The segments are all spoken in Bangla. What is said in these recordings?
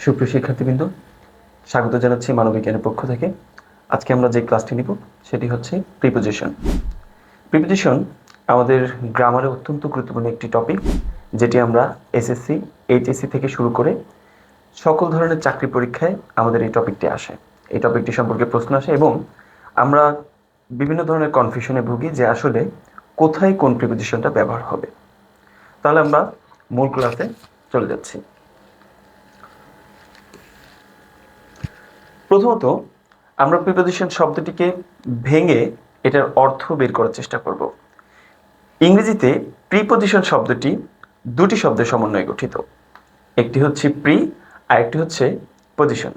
সুপ্রিয় শিক্ষার্থীবৃন্দ, স্বাগত জানাচ্ছি মানবিজ্ঞানের পক্ষ থেকে। আজকে আমরা যে ক্লাসটি নিব সেটি হচ্ছে প্রিপোজিশন। প্রিপোজিশন আমাদের গ্রামারে অত্যন্ত গুরুত্বপূর্ণ একটি টপিক, যেটি আমরা এসএসসি, এইচএসসি থেকে শুরু করে সকল ধরনের চাকরি পরীক্ষায় আমাদের এই টপিকটি আসে। এই টপিকটি সম্পর্কে প্রশ্ন আসে এবং আমরা বিভিন্ন ধরনের কনফিউশনে ভুগি যে আসলে কোথায় কোন প্রিপোজিশনটা ব্যবহার হবে। তাহলে আমরা মূল ক্লাসে চলে যাচ্ছি। প্রথমত আমরা প্রিপোজিশন শব্দটিকে ভেঙে এটার অর্থ বের করার চেষ্টা করব। ইংরেজিতে প্রিপোজিশন শব্দটি দুটি শব্দের সমন্বয়ে গঠিত। একটি হচ্ছে প্রি আর একটি হচ্ছে পজিশন।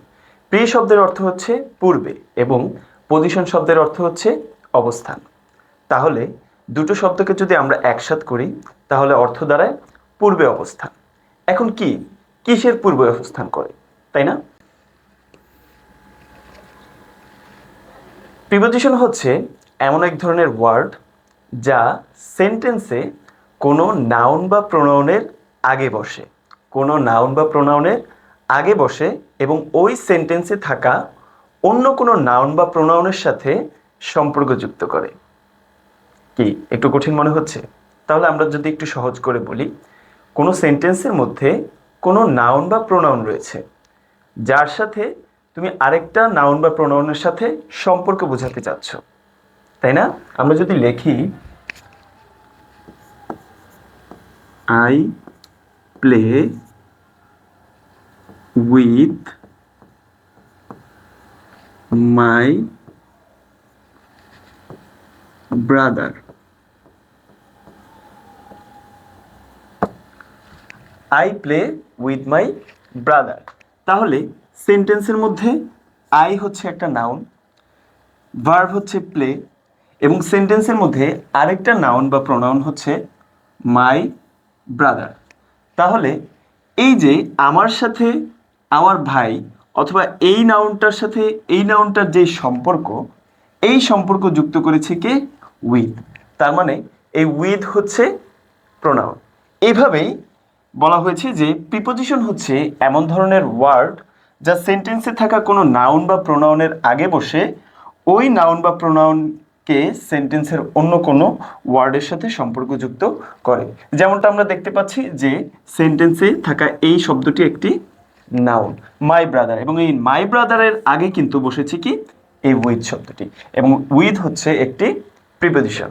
প্রি শব্দের অর্থ হচ্ছে পূর্বে এবং পজিশন শব্দের অর্থ হচ্ছে অবস্থান। তাহলে দুটো শব্দকে যদি আমরা একসাথ করি তাহলে অর্থ দাঁড়ায় পূর্বে অবস্থান। এখন কি কিসের পূর্বে অবস্থান করে, তাই না? প্রিপোজিশন হচ্ছে এমন এক ধরনের ওয়ার্ড যা সেন্টেন্সে কোনো নাউন বা প্রোনাউনের আগে বসে, কোনো নাউন বা প্রোনাউনের আগে বসে এবং ওই সেন্টেন্সে থাকা অন্য কোনো নাউন বা প্রোনাউনের সাথে সম্পর্ক যুক্ত করে। কি একটু কঠিন মনে হচ্ছে? তাহলে আমরা যদি একটু সহজ করে বলি, কোনো সেন্টেন্সের মধ্যে কোনো নাউন বা প্রোনাউন রয়েছে যার সাথে তুমি আরেকটা নাউন বা প্রোনাউনের সাথে সম্পর্ক বোঝাতে চাচ্ছ, তাই না? আমরা যদি লিখি I play with my brother, I play with my brother, তাহলে সেন্টেন্সের মধ্যে আই হচ্ছে একটা নাউন, ভার্ব হচ্ছে প্লে এবং সেন্টেন্সের মধ্যে আরেকটা নাউন বা প্রোনাউন হচ্ছে মাই ব্রাদার। তাহলে এই যে আমার সাথে আমার ভাই অথবা এই নাউনটার সাথে এই নাউনটার যে সম্পর্ক, এই সম্পর্ক যুক্ত করেছে কে? উইথ। তার মানে এই উইথ হচ্ছে প্রোনাউন। এইভাবেই বলা হয়েছে যে প্রিপোজিশন হচ্ছে এমন ধরনের ওয়ার্ড যা সেন্টেন্সে থাকা কোনো নাউন বা প্রোনাউনের আগে বসে ওই নাউন বা প্রোনাউনকে সেন্টেন্সের অন্য কোনো ওয়ার্ডের সাথে সম্পর্কযুক্ত করে। যেমনটা আমরা দেখতে পাচ্ছি যে সেন্টেন্সে থাকা এই শব্দটি একটি নাউন, মাই ব্রাদার, এবং এই মাই ব্রাদারের আগে কিন্তু বসেছে কি? এই উইথ শব্দটি, এবং উইথ হচ্ছে একটি প্রিপোজিশন।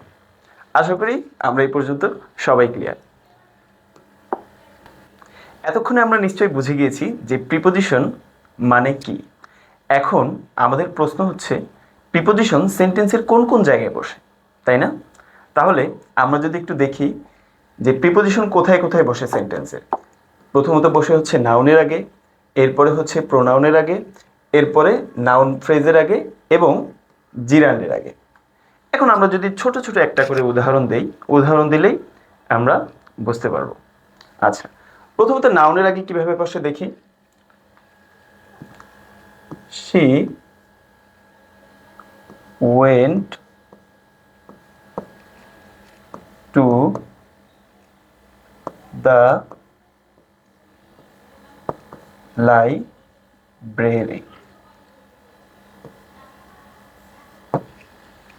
আশা করি আমরা এই পর্যন্ত সবাই ক্লিয়ার। এতক্ষণে আমরা নিশ্চয়ই বুঝে গিয়েছি যে প্রিপোজিশন মানে কি। এখন আমাদের প্রশ্ন হচ্ছে প্রিপোজিশন সেন্টেন্সের কোন কোন জায়গায় বসে, তাই না? তাহলে আমরা যদি একটু দেখি যে প্রিপোজিশন কোথায় কোথায় বসে সেন্টেন্সের। প্রথমত বসে হচ্ছে নাউনের আগে, এরপরে হচ্ছে প্রোনাউনের আগে, এরপরে নাউন ফ্রেজের আগে এবং জিরান্ডের আগে। এখন আমরা যদি ছোট ছোট একটা করে উদাহরণ দিলেই আমরা বুঝতে পারবো। আচ্ছা, প্রথমত নাউনের আগে কিভাবে বসে দেখি। she went to the library.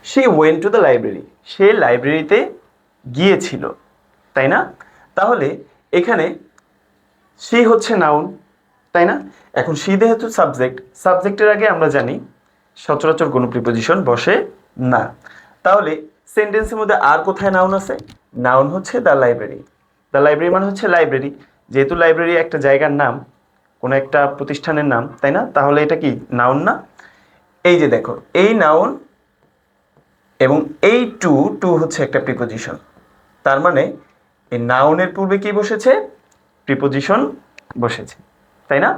she went to the library, সে লাইব্রেরিতে গিয়েছিল, তাই না? তাহলে এখানে she হচ্ছে নাউন, তাই না? এখন she যেহেতু সাবজেক্টের আগে আমরা জানি সচরাচর কোনো প্রিপোজিশন বসে না। তাহলে সেন্টেন্সের মধ্যে আর কোথায় নাউন আছে? নাউন হচ্ছে দ্য লাইব্রেরি। দ্য লাইব্রেরি মানে হচ্ছে লাইব্রেরি। যেহেতু লাইব্রেরি একটা জায়গার নাম, কোনো একটা প্রতিষ্ঠানের নাম, তাই না? তাহলে এটা কি নাউন না? এই যে দেখো, এই নাউন এবং এই টু হচ্ছে একটা প্রিপোজিশন। তার মানে এই নাউনের পূর্বে কি বসেছে? প্রিপোজিশন বসেছে, তাই না?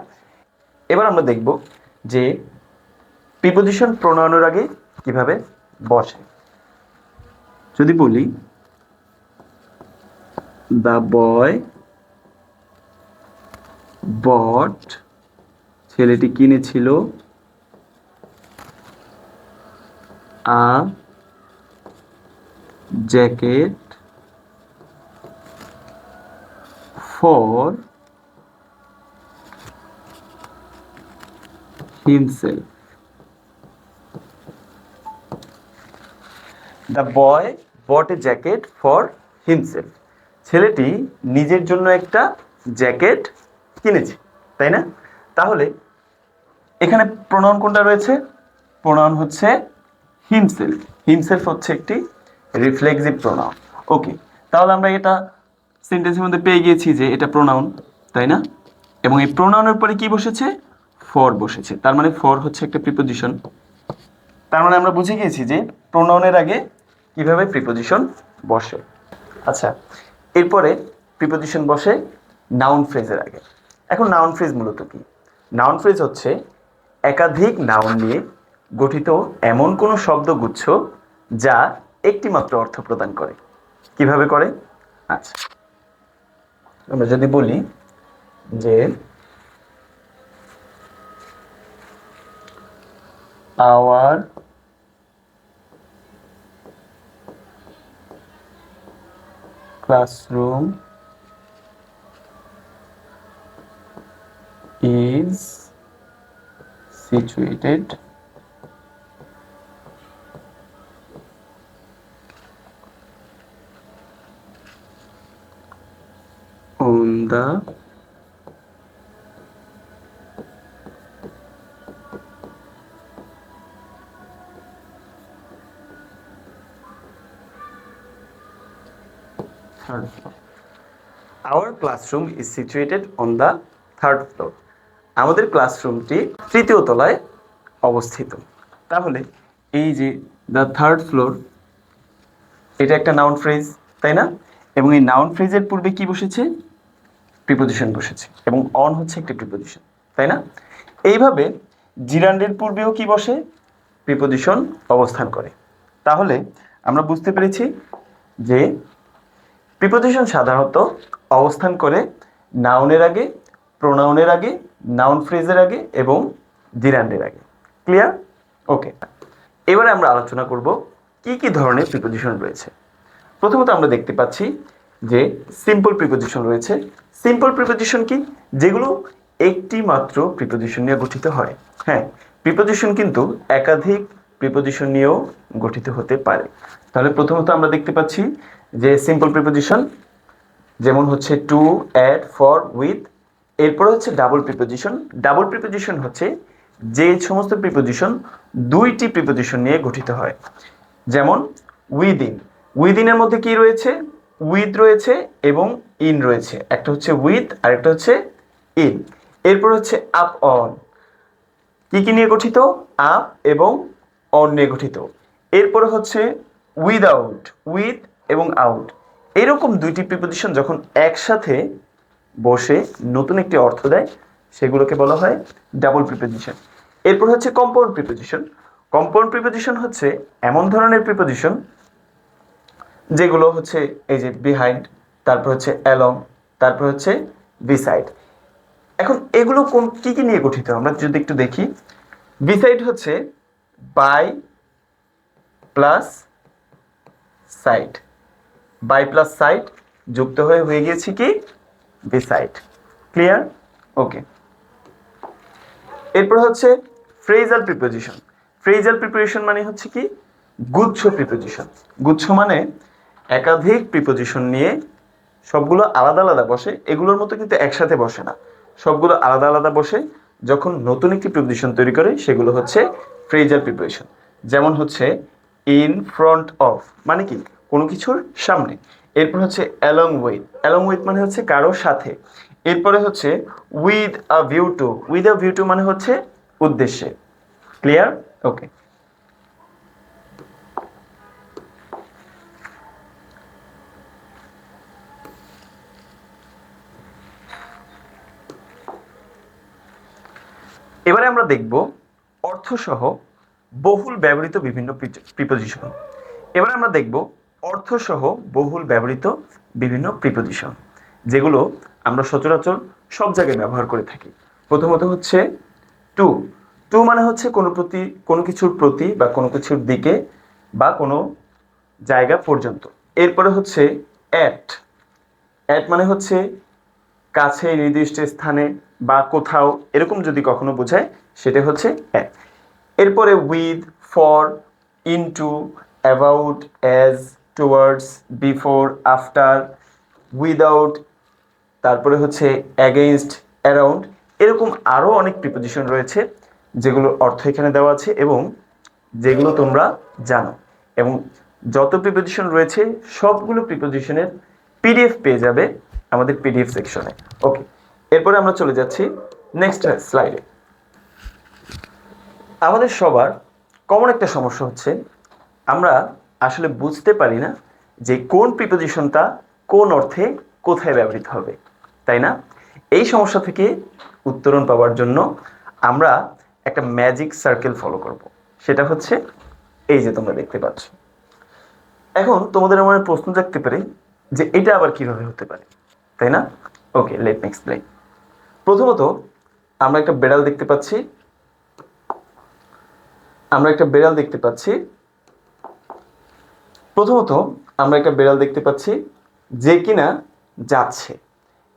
এবার আমরা দেখব যে প্রিপোজিশন প্রোনাউনের আগে কিভাবে বসে। যদি বলি দ্য বয় বট, ছেলেটি কিনেছিল a jacket for himself. The boy bought a jacket for himself. ছেলেটি নিজের জন্য একটা জ্যাকেট কিনেছে, তাই না? তাহলে এখানে প্রোনাউন কোনটা রয়েছে? প্রোনাউন হচ্ছে হিমসেলফ। হিমসেলফ হচ্ছে একটি রিফ্লেক্সিভ প্রোনাউন। ওকে, তাহলে আমরা এটা সেন্টেন্সের মধ্যে পেয়ে গিয়েছি যে এটা প্রোনাউন, তাই না? এবং এই প্রোনাউনের পরে কি বসেছে? ফর বসেছে। তার মানে ফর হচ্ছে একটা প্রিপোজিশন। তার মানে আমরা বুঝে গিয়েছি যে প্রোনাউনের আগে কিভাবে প্রিপোজিশন বসে। আচ্ছা, এরপরে প্রিপোজিশন বসে নাউন ফ্রেজের আগে। এখন নাউন ফ্রেজ মূলত কি? নাউন ফ্রেজ হচ্ছে একাধিক নাউন নিয়ে গঠিত এমন কোনো শব্দগুচ্ছ যা একটি মাত্র অর্থ প্রদান করে। কিভাবে করে? আচ্ছা, আমরা যদি বলি যে hour classroom is situated on the third floor. Our classroom is situated on the third floor. আমাদের ক্লাসরুমটি তৃতীয় তলায় অবস্থিত। তাহলে এই যে দ্য থার্ড ফ্লোর, এটা একটা নাউন ফ্রেজ, তাই না? এবং এই নাউন ফ্রেজের পূর্বে কি বসেছে? প্রিপোজিশন বসেছে, এবং অন হচ্ছে একটা প্রিপোজিশন, তাই না? এইভাবে জিরান্ডের পূর্বেও কি বসে? প্রিপোজিশন অবস্থান করে। তাহলে আমরা বুঝতে পেরেছি যে প্রিপোজিশন সাধারণত অবস্থান করে নাউনের আগে, প্রোনাউনের আগে, নাউন ফ্রেজের আগে এবং জিরান্ডের আগে। ক্লিয়ার? ওকে, এবারে আমরা আলোচনা করব কি কি ধরনের প্রিপোজিশন রয়েছে। প্রথমত আমরা দেখতে পাচ্ছি যে সিম্পল প্রিপোজিশন রয়েছে। সিম্পল প্রিপোজিশন কি? যেগুলো একটি মাত্র প্রিপোজিশন নিয়ে গঠিত হয়। হ্যাঁ, প্রিপোজিশন কিন্তু একাধিক প্রিপোজিশন নিয়েও গঠিত হতে পারে। তাহলে প্রথমত আমরা দেখতে পাচ্ছি যে সিম্পল প্রিপোজিশন যেমন হচ্ছে টু, অ্যাট, ফর, উইথ। এরপরে হচ্ছে ডাবল প্রিপোজিশন। ডাবল প্রিপোজিশন হচ্ছে যে সমস্ত প্রিপোজিশন দুইটি প্রিপোজিশন নিয়ে গঠিত হয়। যেমন উইদিন। উইদিনের মধ্যে কি রয়েছে? উইথ রয়েছে এবং ইন রয়েছে। একটা হচ্ছে উইথ আর একটা হচ্ছে ইন। এরপর হচ্ছে আপ অন। কি কি নিয়ে গঠিত? আপ এবং অন নিয়ে গঠিত। এরপরে হচ্ছে উইদাউট, উইথ এবং আউট। এরকম দুইটি প্রিপোজিশন যখন একসাথে বসে নতুন একটি অর্থ দেয় সেগুলোকে বলা হয় ডাবল প্রিপোজিশন। এরপর হচ্ছে কম্পাউন্ড প্রিপোজিশন। কম্পাউন্ড প্রিপোজিশন হচ্ছে এমন ধরনের প্রিপোজিশন যেগুলো হচ্ছে এই যে বিহাইন্ড, তারপর হচ্ছে অ্যালং, তারপর হচ্ছে বিসাইড। এখন এগুলো কোন কি কি নিয়ে গঠিত আমরা যদি একটু দেখি। বিসাইড হচ্ছে by plus side. By plus side যুক্ত হয়ে গিয়েছে কি? বিসাইড। ক্লিয়ার? ওকে, এরপর হচ্ছে ফ্রেজাল প্রিপোজিশন। ফ্রেজাল প্রিপোজিশন মানে হচ্ছে কি? গুচ্ছ প্রিপোজিশন। গুচ্ছ মানে একাধিক প্রিপোজিশন নিয়ে সবগুলো আলাদা আলাদা বসে, এগুলোর মতো কিন্তু একসাথে বসে না, সবগুলো আলাদা আলাদা বসে যখন নতুন একটি প্রিপোজিশন তৈরি করে সেগুলো হচ্ছে ফ্রেজাল প্রিপোজিশন। যেমন হচ্ছে ইন ফ্রন্ট অফ মানে কি? কোনো কিছুর সামনে। এরপর হচ্ছে অ্যালং উইথ। অ্যালং উইথ মানে হচ্ছে কারোর সাথে। এরপরে হচ্ছে with a view to. With a view to মানে হচ্ছে উদ্দেশ্যে। ক্লিয়ার? ওকে, এবারে আমরা দেখব অর্থসহ বহুল ব্যবহৃত বিভিন্ন প্রিপোজিশন। এবারে আমরা দেখব অর্থসহ বহুল ব্যবহৃত বিভিন্ন প্রিপোজিশন যেগুলো আমরা সচরাচর সব জায়গায় ব্যবহার করে থাকি। প্রথমত হচ্ছে টু। টু মানে হচ্ছে কোনো কিছুর প্রতি বা কোনো কিছুর দিকে বা কোনো জায়গা পর্যন্ত। এরপরে হচ্ছে অ্যাট। অ্যাট মানে হচ্ছে কাছে, নির্দিষ্ট স্থানে বা কোথাও এরকম যদি কখনো বোঝায় সেটা হচ্ছে অ্যাট। এরপরে with, for, into, about, as, towards, before, after, without, তারপরে হচ্ছে অ্যাগেইনস্ট, অ্যারাউন্ড, এরকম আরও অনেক প্রিপোজিশন রয়েছে যেগুলোর অর্থ এখানে দেওয়া আছে এবং যেগুলো তোমরা জানো। এবং যত প্রিপোজিশন রয়েছে সবগুলো প্রিপোজিশনের পিডিএফ পেয়ে যাবে আমাদের পিডিএফ সেকশনে। ওকে, এরপরে আমরা চলে যাচ্ছি নেক্সট স্লাইডে। আমাদের সবার কমন একটা সমস্যা হচ্ছে আমরা আসলে বুঝতে পারি না যে কোন প্রিপোজিশনটা কোন অর্থে কোথায় ব্যবহৃত হবে, তাই না? এই সমস্যা থেকে উত্তরণ পাওয়ার জন্য আমরা একটা ম্যাজিক সার্কেল ফলো করব। সেটা হচ্ছে এই যে তোমরা দেখতে পাচ্ছ। এখন তোমাদের মনে প্রশ্ন জাগতে পারে যে এটা আবার কিভাবে হতে পারে, তাই না? ওকে, লেট মি এক্সপ্লেইন। প্রথমত আমরা একটা বেড়াল দেখতে পাচ্ছি, যে কিনা যাচ্ছে।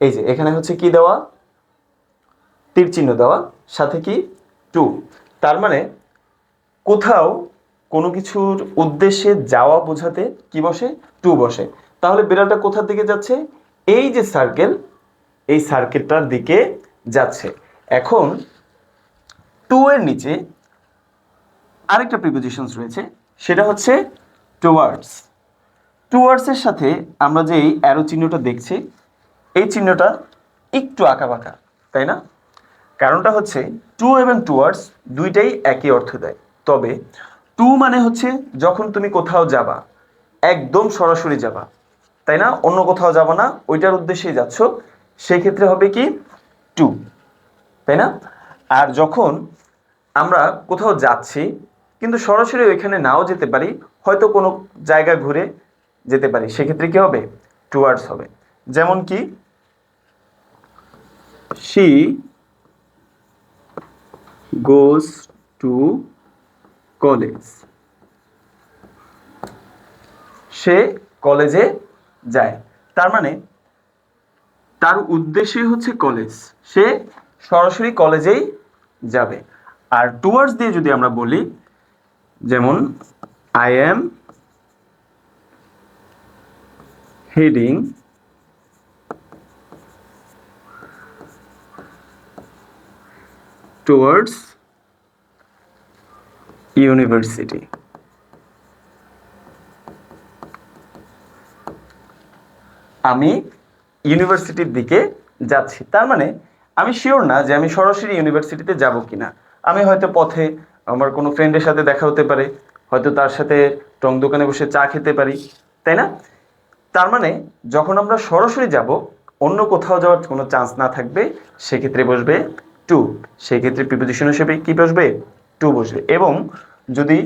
এই যে এখানে হচ্ছে কি দেওয়া, তীর চিহ্ন দেওয়া, সাথে কি টু। তার মানে কোথাও কোনো কিছুর উদ্দেশ্যে যাওয়া বোঝাতে কি বসে, টু বসে। তাহলে বিড়ালটা কোথার দিকে যাচ্ছে, এই যে সার্কেল, এই সার্কেলটার দিকে যাচ্ছে। এখন টু এর নিচে আরেকটা প্রিপোজিশনস রয়েছে, সেটা হচ্ছে টুয়ার্ডস। টুয়ার্ডসের সাথে আমরা যে এই অ্যারো চিহ্নটা দেখছি, এই চিহ্নটা একটু আঁকাবাঁকা, তাই না? কারণটা হচ্ছে টু এবং টুয়ার্ডস দুইটাই একই অর্থ দেয়। তবে টু মানে হচ্ছে যখন তুমি কোথাও যাবা, একদম সরাসরি যাবা, তাই না? অন্য কোথাও যাবা না, ওইটার উদ্দেশ্যেই যাচ্ছ, সেক্ষেত্রে হবে কি টু, তাই না? আর যখন আমরা কোথাও যাচ্ছি কিন্তু সরাসরি ওইখানে নাও যেতে পারি, হয়তো কোনো জায়গা ঘুরে যেতে পারি, সেক্ষেত্রে কি হবে, টুয়ার্ডস হবে। যেমন কি she goes to college, সে কলেজে যায়। তার মানে তার উদ্দেশ্যই হচ্ছে কলেজ, সে সরাসরি কলেজেই যাবে। আর টুয়ার্ডস দিয়ে যদি আমরা বলি, যেমন I am heading towards university, আমি ইউনিভার্সিটির দিকে যাচ্ছি। তার মানে আমি শিওর না যে আমি সরাসরি ইউনিভার্সিটিতে যাব কিনা। আমি হয়তো পথে আমার কোনো ফ্রেন্ডের সাথে দেখা হতে পারে, হয়তো তার সাথে টং দোকানে বসে চা খেতে পারি, তাই না? তার মানে যখন আমরা সরাসরি যাব, অন্য কোথাও যাওয়ার কোনো চান্স না থাকবে, সেক্ষেত্রে বসবে টু। সেক্ষেত্রে প্রিপোজিশন হিসেবে কি বসবে, টু বসবে। এবং যদি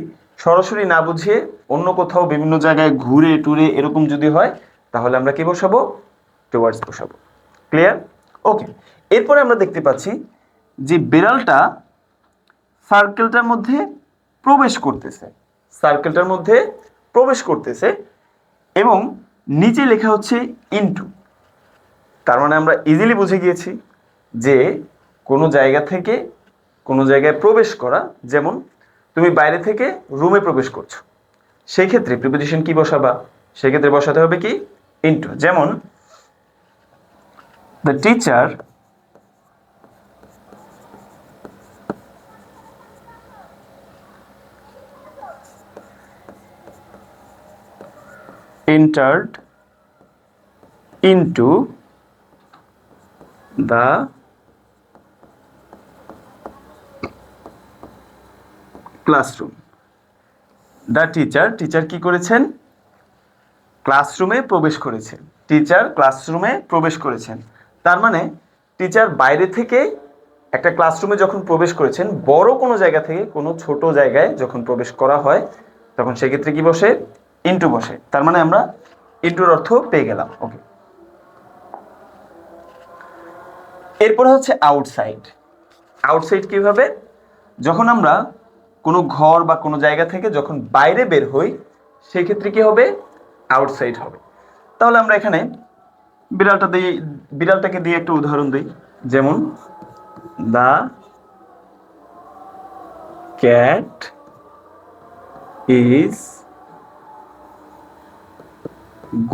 সরাসরি না বুঝিয়ে অন্য কোথাও বিভিন্ন জায়গায় ঘুরে টুরে এরকম যদি হয়, তাহলে আমরা কি বসাবো, টুয়ার্ডস বসাবো। ক্লিয়ার? ওকে, এরপরে আমরা দেখতে পাচ্ছি যে বিড়ালটা সার্কেলটার মধ্যে প্রবেশ করতেছে এবং নিচে লেখা হচ্ছে ইনটু। তার মানে আমরা ইজিলি বুঝে গিয়েছি যে কোনো জায়গা থেকে কোনো জায়গায় প্রবেশ করা, যেমন তুমি বাইরে থেকে রুমে প্রবেশ করছো, সেই ক্ষেত্রে প্রিপোজিশন কি বসাবা, সেক্ষেত্রে বসাতে হবে কি ইনটু। যেমন the teacher entered into the classroom. The teacher কি করেছেন, ক্লাসরুমে প্রবেশ করেছেন। টিচার ক্লাসরুমে প্রবেশ করেছেন। তার মানে টিচার বাইরে থেকে একটা ক্লাসরুমে যখন প্রবেশ করেছেন, বড় কোনো জায়গা থেকে কোনো ছোট জায়গায় যখন প্রবেশ করা হয়, তখন সেক্ষেত্রে কি বসে, ইনটু বসে। তার মানে আমরা ইনটুর অর্থ পেয়ে গেলাম। ওকে, এরপরে হচ্ছে আউটসাইড। আউটসাইড কিভাবে, যখন আমরা কোনো ঘর বা কোনো জায়গা থেকে যখন বাইরে বের হই, সেক্ষেত্রে কি হবে, আউটসাইড হবে। তাহলে আমরা এখানে বিড়ালটাকে দিয়ে একটা উদাহরণ দিই, যেমন the cat is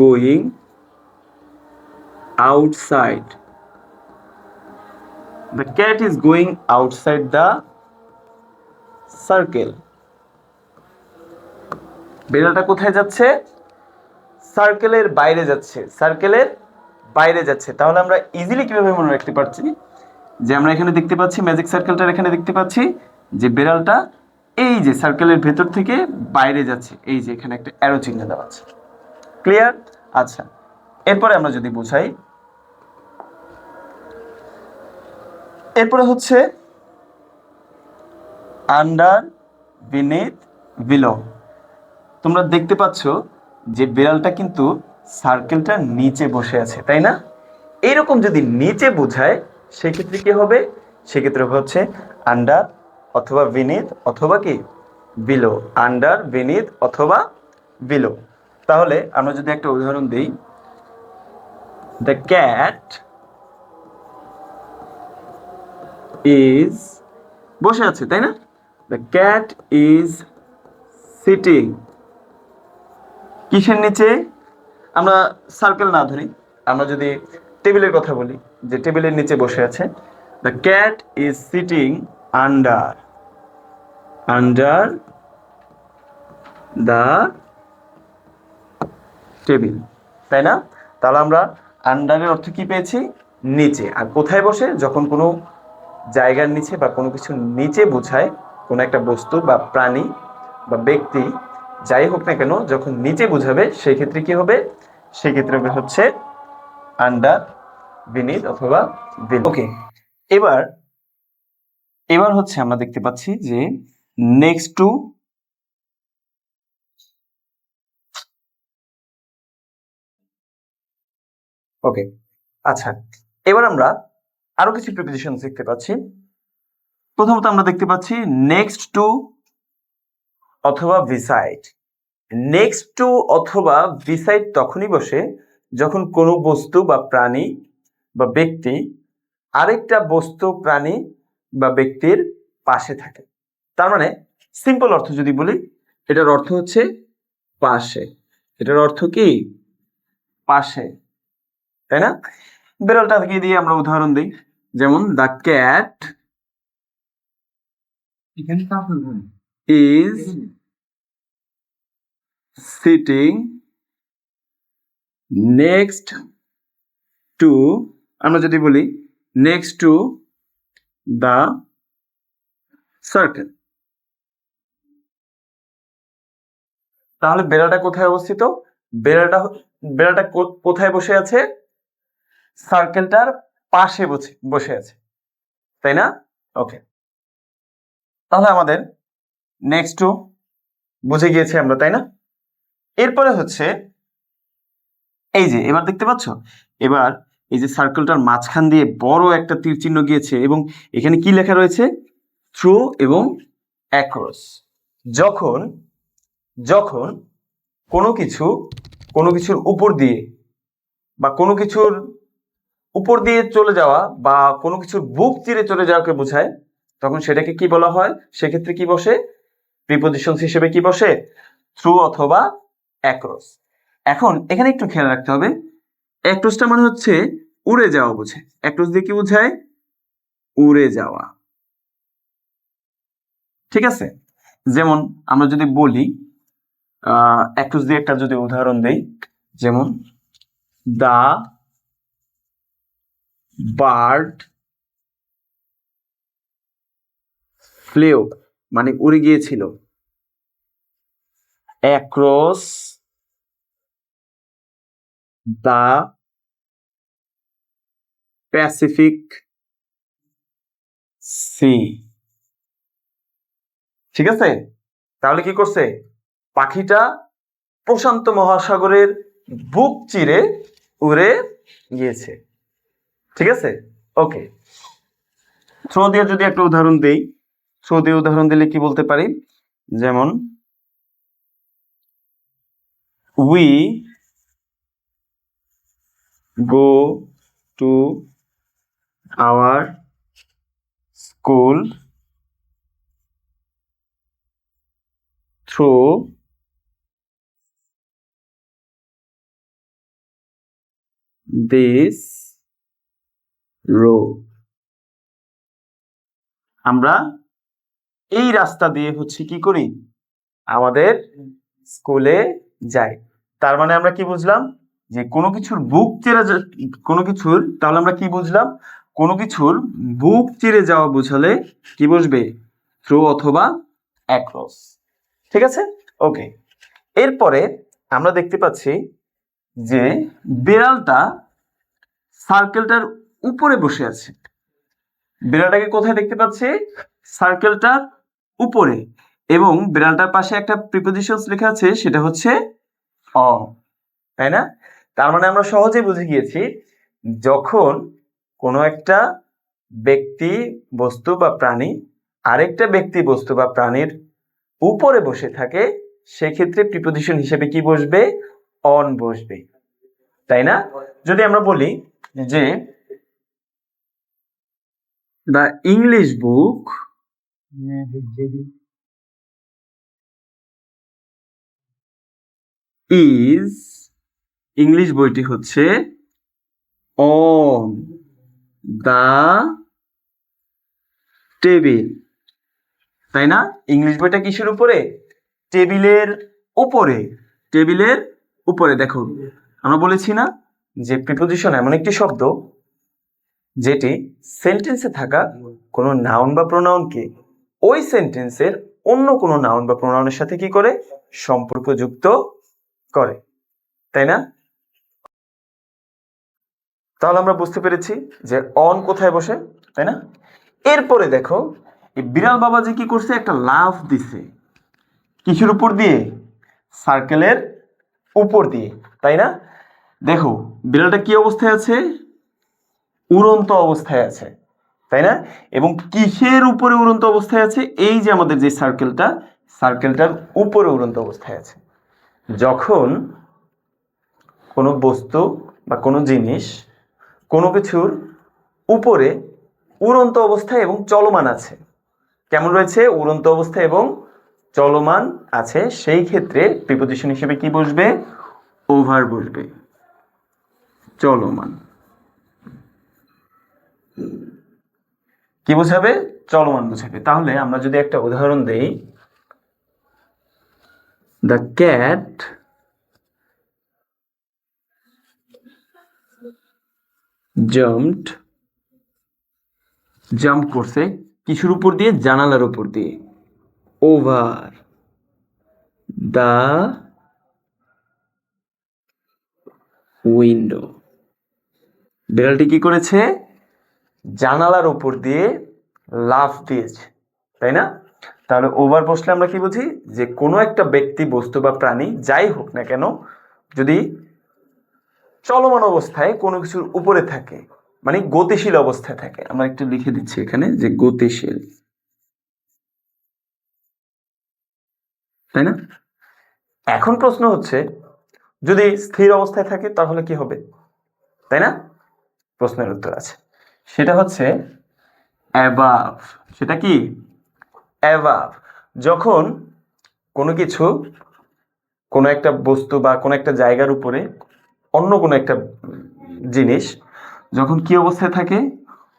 going outside, the cat is going outside the circle. বিড়ালটা কোথায় যাচ্ছে? সার্কেলের বাইরে যাচ্ছে, সার্কেলের বাইরে যাচ্ছে। তাহলে আমরা ইজিলি কিভাবে মনে রাখতে পারছি যে আমরা এখানে দেখতে পাচ্ছি ম্যাজিক সার্কেলটার এখানে দেখতে পাচ্ছি যে বিড়ালটা এই যে সার্কেলের ভেতর থেকে বাইরে যাচ্ছে, এই যে এখানে একটা অ্যারো চিহ্ন দেওয়া আছে। ক্লিয়ার? আচ্ছা, এরপরে আমরা যদি বোঝাই, এরপরে হচ্ছে আন্ডার, বিনিথ, বিলো। তোমরা দেখতে পাচ্ছ যে বিড়ালটা কিন্তু সার্কেলটার নিচে বসে আছে, তাই না? এইরকম যদি নিচে বোঝায় সেক্ষেত্রে কি হবে? সেক্ষেত্রে হচ্ছে আন্ডার অথবা বিনিথ অথবা কি বিলো, আন্ডার, বিনিথ অথবা বিলো। তাহলে আমরা যদি একটা উদাহরণ দিই, দ্য ক্যাট ইজ, বসে আছে তাই না? দ্য ক্যাট ইজ সিটিং, কিসের নিচে? আমরা সার্কেল না ধরি, আমরা যদি টেবিলের কথা বলি, যে টেবিলের নিচে বসে আছে, the cat is sitting under the table, তাই না? তাহলে আমরা আন্ডারের অর্থ কি পেয়েছি? নিচে। আর কোথায় বসে? যখন কোনো জায়গার নিচে বা কোনো কিছুর নিচে বোঝায়, কোনো একটা বস্তু বা প্রাণী বা ব্যক্তি যাই হোক না কেন, যখন নিচে বোঝাবে সেই ক্ষেত্রে কি হবে? সেক্ষেত্রে হচ্ছে আন্ডার, বিনিথ অথবা বিলো। ওকে, এবার হচ্ছে আমরা দেখতে পাচ্ছি যে নেক্সট টু, ওকে আচ্ছা, এবার আমরা আরো কিছু প্রিপোজিশন দেখতে পাচ্ছি। প্রথমত আমরা দেখতে পাচ্ছি নেক্সট টু অথবা বিসাইড। নেক্সট টু অথবা বিসাইড তখনই বসে যখন কোনো বস্তু বা প্রাণী বা ব্যক্তি আরেকটা বস্তু, প্রাণী বা ব্যক্তির পাশে থাকে। তার মানে সিম্পল অর্থ যদি বলি, এটার অর্থ হচ্ছে পাশে। এটার অর্থ কি? পাশে, তাই না? বিড়ালটাকে দিয়ে আমরা উদাহরণ দিই, যেমন the cat is sitting next to, আমরা যদি বলি নেক্সট টু দ্য সার্কেল। তাহলে বেড়ালটা কোথায় অবস্থিত? বেড়ালটা কোথায় বসে আছে? সার্কেলটার পাশে বসে আছে, তাই না? ওকে, তাহলে আমাদের নেক্সট টু বুঝে গিয়েছে আমরা, তাই না? এরপরে হচ্ছে এই যে, এবার দেখতে পাচ্ছ, এবার এই যে সার্কেলটার মাঝখান দিয়ে বড় একটা তীর চিহ্ন গিয়েছে এবং এখানে কি লেখা রয়েছে? থ্রু এবং অ্যাক্রস। যখন যখন কোনো কিছুর উপর দিয়ে বা কোনো কিছুর উপর দিয়ে চলে যাওয়া বা কোনো কিছুর বুক চিরে চলে যাওয়াকে বোঝায়, তখন সেটাকে কি বলা হয়? সেক্ষেত্রে কি বসে? প্রিপোজিশন হিসেবে কি বসে? থ্রু অথবা অ্যাক্রস। এখন এখানে একটু খেয়াল রাখতে হবে, অ্যাক্রসটা মানে হচ্ছে উড়ে যাওয়া বোঝে। অ্যাক্রস দিয়ে কি বোঝায়? উড়ে যাওয়া, ঠিক আছে? যেমন আমরা যদি বলি, অ্যাক্রস দিয়ে একটা যদি উদাহরণ দেই, যেমন দা বার্ড ফ্লেউ, মানে উড়ে গিয়েছিল, অ্যাক্রস দা প্যাসিফিক সি। ঠিক আছে? তাহলে কি করছে? পাখিটা প্রশান্ত মহাসাগরের বুক চিরে উড়ে গিয়েছে। ঠিক আছে? ওকে, থ্রো দিয়ে যদি একটা উদাহরণ দেই, থ্রো দিয়ে উদাহরণ দিলে কি বলতে পারি? যেমন we go to our school through this road. আমরা এই রাস্তা দিয়ে হচ্ছে কি করি, আমাদের স্কুলে যাই। তার মানে আমরা কি বুঝলাম, যে কোনো কিছুর বুক চিরে কোনো কিছুর, তাহলে আমরা কি বুঝলাম, কোনো কিছুর বুক চিরে যাওয়া বোঝালে কি বসবে, থ্রু অথবা অ্যাক্রস। ঠিক আছে, ওকে। এরপরে আমরা দেখতে পাচ্ছি যে বিড়ালটা সার্কেলটার উপরে বসে আছে। বিড়ালটাকে কোথায় দেখতে পাচ্ছি, সার্কেলটার উপরে, এবং বিড়ালটার পাশে একটা প্রিপোজিশনস লেখা আছে, সেটা হচ্ছে অন, তাই না? তার মানে আমরা সহজেই বুঝে গিয়েছি, যখন কোনো একটা ব্যক্তি বস্তু বা প্রাণী আরেকটা ব্যক্তি বস্তু বা প্রাণীর উপরে বসে থাকে, সেক্ষেত্রে প্রিপোজিশন হিসেবে কি বসবে, অন বসবে, তাই না? যদি আমরা বলি যে the English book is, English বইটি হচ্ছে অন দা টেবিল, তাই না? ইংলিশ বইটা কিসের উপরে, টেবিলের উপরে, টেবিলের উপরে। দেখো আমরা বলেছি না যে প্রিপোজিশন এমন একটি শব্দ যেটি সেন্টেন্সে থাকা কোনো নাউন বা প্রোনাউনকে ওই সেন্টেন্সের অন্য কোনো নাউন বা প্রোনাউনের সাথে কি করে, সম্পর্কযুক্ত করে, তাই না? তাহলে আমরা বুঝতে পেরেছি যে অন কোথায় বসে, তাই না? এরপরে দেখো এই বিড়াল বাবাজি কি করছে, একটা লাফ দিছে, কিসের উপর দিয়ে, সার্কেলের উপর দিয়ে, তাই না? দেখো বিড়ালটা কি অবস্থায় আছে, উড়ন্ত অবস্থায় আছে, তাই না? এবং কিসের উপরে উড়ন্ত অবস্থায় আছে, এই যে আমাদের যে সার্কেলটা, সার্কেলটার উপরে উড়ন্ত অবস্থায় আছে। যখন কোনো বস্তু বা কোনো জিনিস কোনো কিছুর উপরে উড়ন্ত অবস্থায় এবং চলমান আছে, কেমন রয়েছে, উড়ন্ত অবস্থায় এবং চলমান আছে, সেই ক্ষেত্রে প্রিপোজিশন হিসেবে কি বসবে, ওভার বসবে, চলমান। কি বোঝাবে, চলমান বোঝাবে। তাহলে আমরা যদি একটা উদাহরণ দেই, দ্য ক্যাট জাম্পড, জাম্প করছে কিসের উপর দিয়ে, জানালার উপর দিয়ে, ওভার দা উইন্ডো। বিড়ালটি কি করেছে, জানালার উপর দিয়ে লাফ দিয়েছে, তাই না? তাহলে ওভার বসলে আমরা কি বুঝি, যে কোনো একটা ব্যক্তি বস্তু বা প্রাণী যাই হোক না কেন, যদি চলমান অবস্থায় কোনো কিছুর উপরে থাকে, মানে গতিশীল অবস্থায় থাকে, আমরা একটু লিখে দিচ্ছি এখানে যে গতিশীল, তাই না? এখন প্রশ্ন হচ্ছে, যদি স্থির অবস্থায় থাকে তাহলে কি হবে, তাই না? প্রশ্নের উত্তর আছে, সেটা হচ্ছে অ্যাবাভ। সেটা কি, অ্যাবাভ। যখন কোনো কিছু, কোনো একটা বস্তু বা কোনো একটা জায়গার উপরে অন্য কোনো একটা জিনিস যখন কি অবস্থায় থাকে,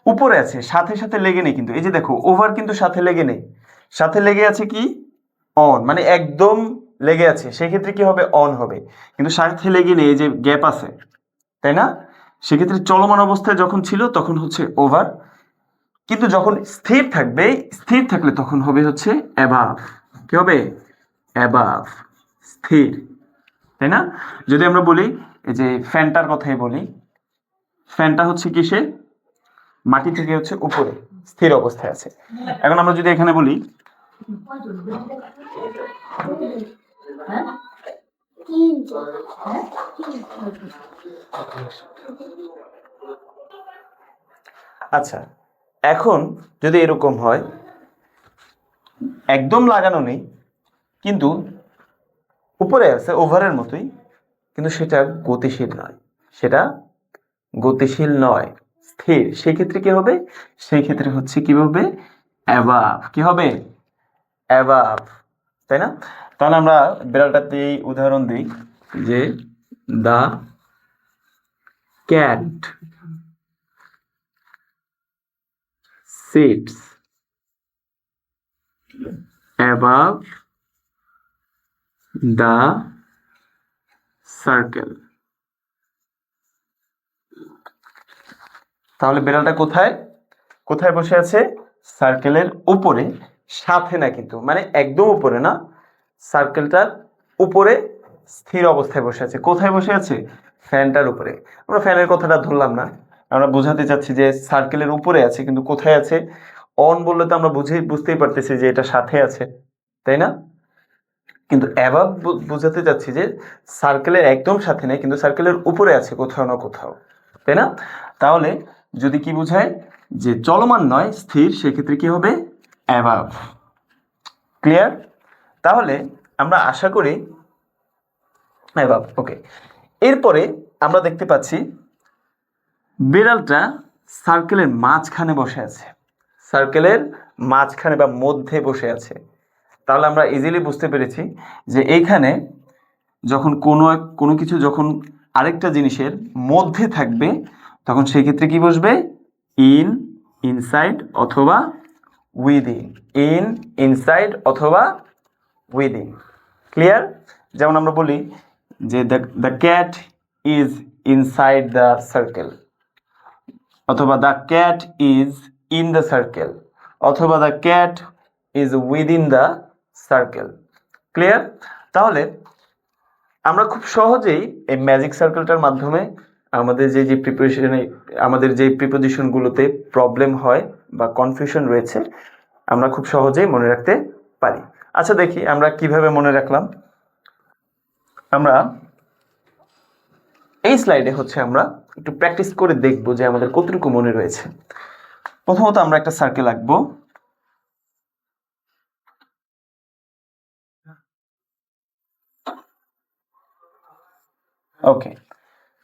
উপরে আছে, সাথে সাথে লেগে নেই, কিন্তু এই যে দেখো ওভার কিন্তু সাথে লেগে নেই, সাথে লেগে আছে কি, অন, মানে একদম লেগে আছে, সেক্ষেত্রে কি হবে, অন হবে। কিন্তু সাথে লেগে নেই, এই যে গ্যাপ আছে, তাই না? সেক্ষেত্রে চলমান অবস্থায় যখন ছিল তখন হচ্ছে ওভার, কিন্তু যখন স্থির থাকবে, স্থির থাকলে তখন হবে হচ্ছে অ্যাবাভ। কি হবে, অ্যাবাভ, স্থির, তাই না? যদি আমরা বলি এই যে ফ্যানটার কথাই বলি, ফ্যানটা হচ্ছে কিসে, মাটি থেকে হচ্ছে উপরে স্থির অবস্থায় আছে। এখন আমরা যদি এখানে বলি আচ্ছা, এখন যদি এরকম হয়, একদম লাগানো নেই কিন্তু উপরে আছে, ওভারের মতোই, কিন্তু সেটা গতিশীল নয়, সেটা গতিশীল নয়, স্থির, সেই ক্ষেত্রে কি হবে? সেই ক্ষেত্রে হচ্ছে কি হবে? অ্যাবাভ। কি হবে? অ্যাবাভ। তাই না? তাহলে আমরা বিড়ালটাতে উদাহরণ দিই যে the cat sits above the circle. তাহলে বিড়ালটা কোথায় কোথায় বসে আছে? সার্কেলের উপরে, সাথে না কিন্তু, মানে একদম উপরে না, সার্কেলটার উপরে স্থির অবস্থায় বসে আছে। কোথায় বসে আছে? ফ্যানটার উপরে। আমরা ফ্যানের কথাটা ধরলাম না, আমরা বোঝাতে চাচ্ছি যে সার্কেলের উপরে আছে, কিন্তু কোথায় আছে? অন বললে তো আমরা বুঝতেই পারতেছি যে এটা সাথে আছে, তাই না? কিন্তু অ্যাবাভ বোঝাতে চাচ্ছি যে সার্কেলের একদম সাথে নেই, কিন্তু সার্কেলের উপরে আছে কোথাও না কোথাও, তাই না? তাহলে যদি কি বোঝায় যে চলমান নয়, স্থির, সেক্ষেত্রে কি হবে? অ্যাবাভ। ক্লিয়ার? তাহলে আমরা আশা করি অ্যাবাভ। ওকে, এরপরে আমরা দেখতে পাচ্ছি বিড়ালটা সার্কেলের মাঝখানে বসে আছে, সার্কেলের মাঝখানে বা মধ্যে বসে আছে। তাহলে আমরা ইজিলি বুঝতে পেরেছি যে এইখানে যখন কোনো কিছু যখন আরেকটা জিনিসের মধ্যে থাকবে, তখন সেই ক্ষেত্রে কি বসবে? ইন, ইনসাইড অথবা উইদিন। ইন, ইনসাইড অথবা উইদিন। ক্লিয়ার? যেমন আমরা বলি যে the cat is inside the circle, অথবা the cat is in the circle, অথবা the cat is within the circle. Clear? তাহলে আমরা খুব সহজেই এই ম্যাজিক সার্কেলটার মাধ্যমে আমাদের যে প্রিপারেশনে, আমাদের যে প্রিপোজিশনগুলোতে প্রবলেম হয় বা কনফিউশন রয়েছে, আমরা খুব সহজেই মনে রাখতে পারি। আচ্ছা, দেখি আমরা কিভাবে মনে রাখলাম। আমরা এই স্লাইডে হচ্ছে আমরা একটু প্র্যাকটিস করে দেখব যে আমাদের কতটুকু মনে রয়েছে। প্রথমত আমরা একটা সার্কেল আঁকবো। ওকে,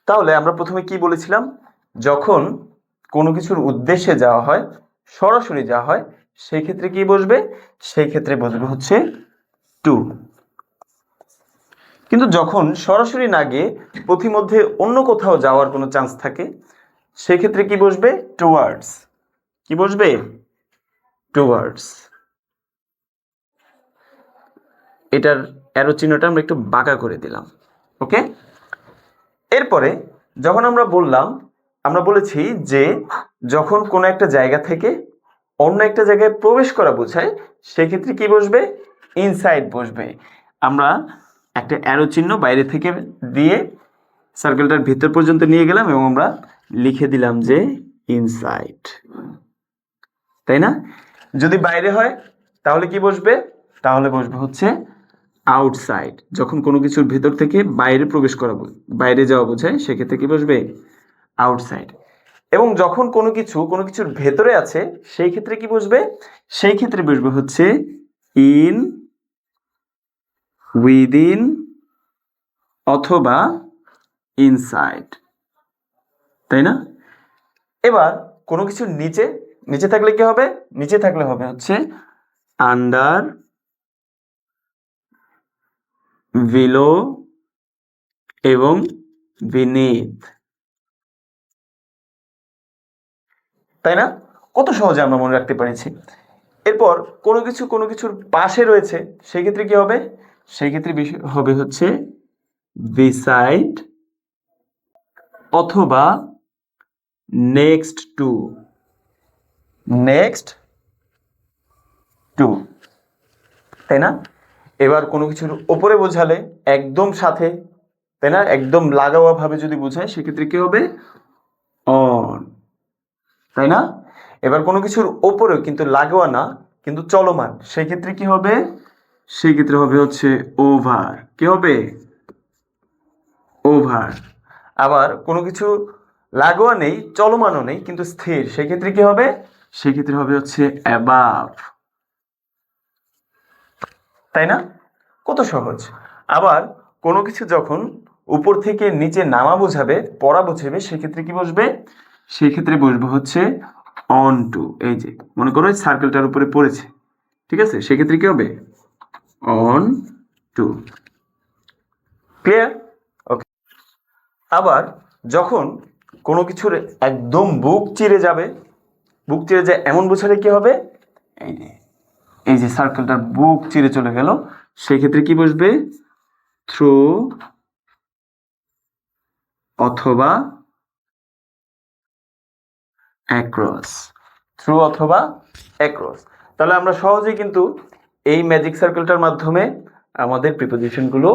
তাহলে আমরা প্রথমে কি বলেছিলাম? যখন কোনো কিছুর উদ্দেশ্যে যাওয়া হয়, সরাসরি যাওয়া হয়, সেই ক্ষেত্রে কি বসবে? সেই ক্ষেত্রে বসবে হচ্ছে টু। কিন্তু যখন সরাসরি না গিয়ে পথিমধ্যে অন্য কোথাও যাওয়ার কোনো চান্স থাকে, সেই ক্ষেত্রে কি বসবে? টুয়ার্ডস। কি বসবে? টুয়ার্ডস। এটার অ্যারো চিহ্নটা আমরা একটু বাঁকা করে দিলাম। ওকে, এরপরে যখন আমরা বলেছি যে যখন কোনো একটা জায়গা থেকে অন্য একটা জায়গায় প্রবেশ করা বোঝায়, সেক্ষেত্রে কি বসবে? ইনসাইড বসবে। আমরা একটা অ্যারো চিহ্ন বাইরে থেকে দিয়ে সার্কেলটার ভিতর পর্যন্ত নিয়ে গেলাম এবং আমরা লিখে দিলাম যে ইনসাইড, তাই না? যদি বাইরে হয় তাহলে কি বসবে? তাহলে বসবে হচ্ছে আউটসাইড। যখন কোনো কিছুর ভেতর থেকে বাইরে প্রবেশ করা, বাইরে যাওয়া বোঝায়, সেক্ষেত্রে কি বসবে? আউটসাইড। এবং যখন কোনো কিছুর ভেতরে আছে, সেই ক্ষেত্রে কি বসবে? সেই ক্ষেত্রে বসবে হচ্ছে ইন, উইদিন অথবা ইনসাইড, তাই না? এবার কোনো কিছুর নিচে নিচে থাকলে কি হবে? নিচে থাকলে হবে হচ্ছে আন্ডার, বিলো এবং বিনিথ, তাই না? কত সহজে আমরা মনে রাখতে পেরেছি। এরপর কোনো কিছুর পাশে রয়েছে, সেই ক্ষেত্রে কি হবে? সেই ক্ষেত্রে হবে হচ্ছে বিসাইড অথবা নেক্সট টু। নেক্সট টু, তাই না? এবার কোনো কিছুর ওপরে বোঝালে একদম সাথে, তাই না? একদম লাগোয়া ভাবে যদি বোঝায়, সেক্ষেত্রে কি হবে? অন, তাই না? এবার কোনো কিছুর ওপরেও কিন্তু লাগোয়া না, কিন্তু চলমান, সেই ক্ষেত্রে কি হবে? সেই ক্ষেত্রে হবে হচ্ছে ওভার। কি হবে? ওভার। আবার কোনো কিছু লাগোয়া নেই, চলমানও নেই, কিন্তু স্থির, সেই ক্ষেত্রে কি হবে? সেই ক্ষেত্রে হবে হচ্ছে অ্যাবাভ, তাই না? কত সহজ। আবার কোনো কিছু যখন উপর থেকে নিচে নামা বোঝাবে, পড়া বোঝাবে, সেক্ষেত্রে কি বসবে? সেক্ষেত্রে বসবে হচ্ছে অন টু। এই যে মনে করো সার্কেলটার উপরে পড়েছে, ঠিক আছে, সেক্ষেত্রে কি হবে? On to. ক্লিয়ার? ওকে। আবার যখন কোনো কিছুর একদম বুক চিরে যাবে, বুক চিরে যায় এমন বোঝালে কি হবে? এই যে সার্কেলটার বুক চিরে চলে গেল, সেক্ষেত্রে কি বসবে? থ্রু অথবা অ্যাক্রস। থ্রু অথবা অ্যাক্রস। তাহলে আমরা সহজেই কিন্তু এই ম্যাজিক সার্কেলটার মাধ্যমে আমাদের প্রিপোজিশনগুলো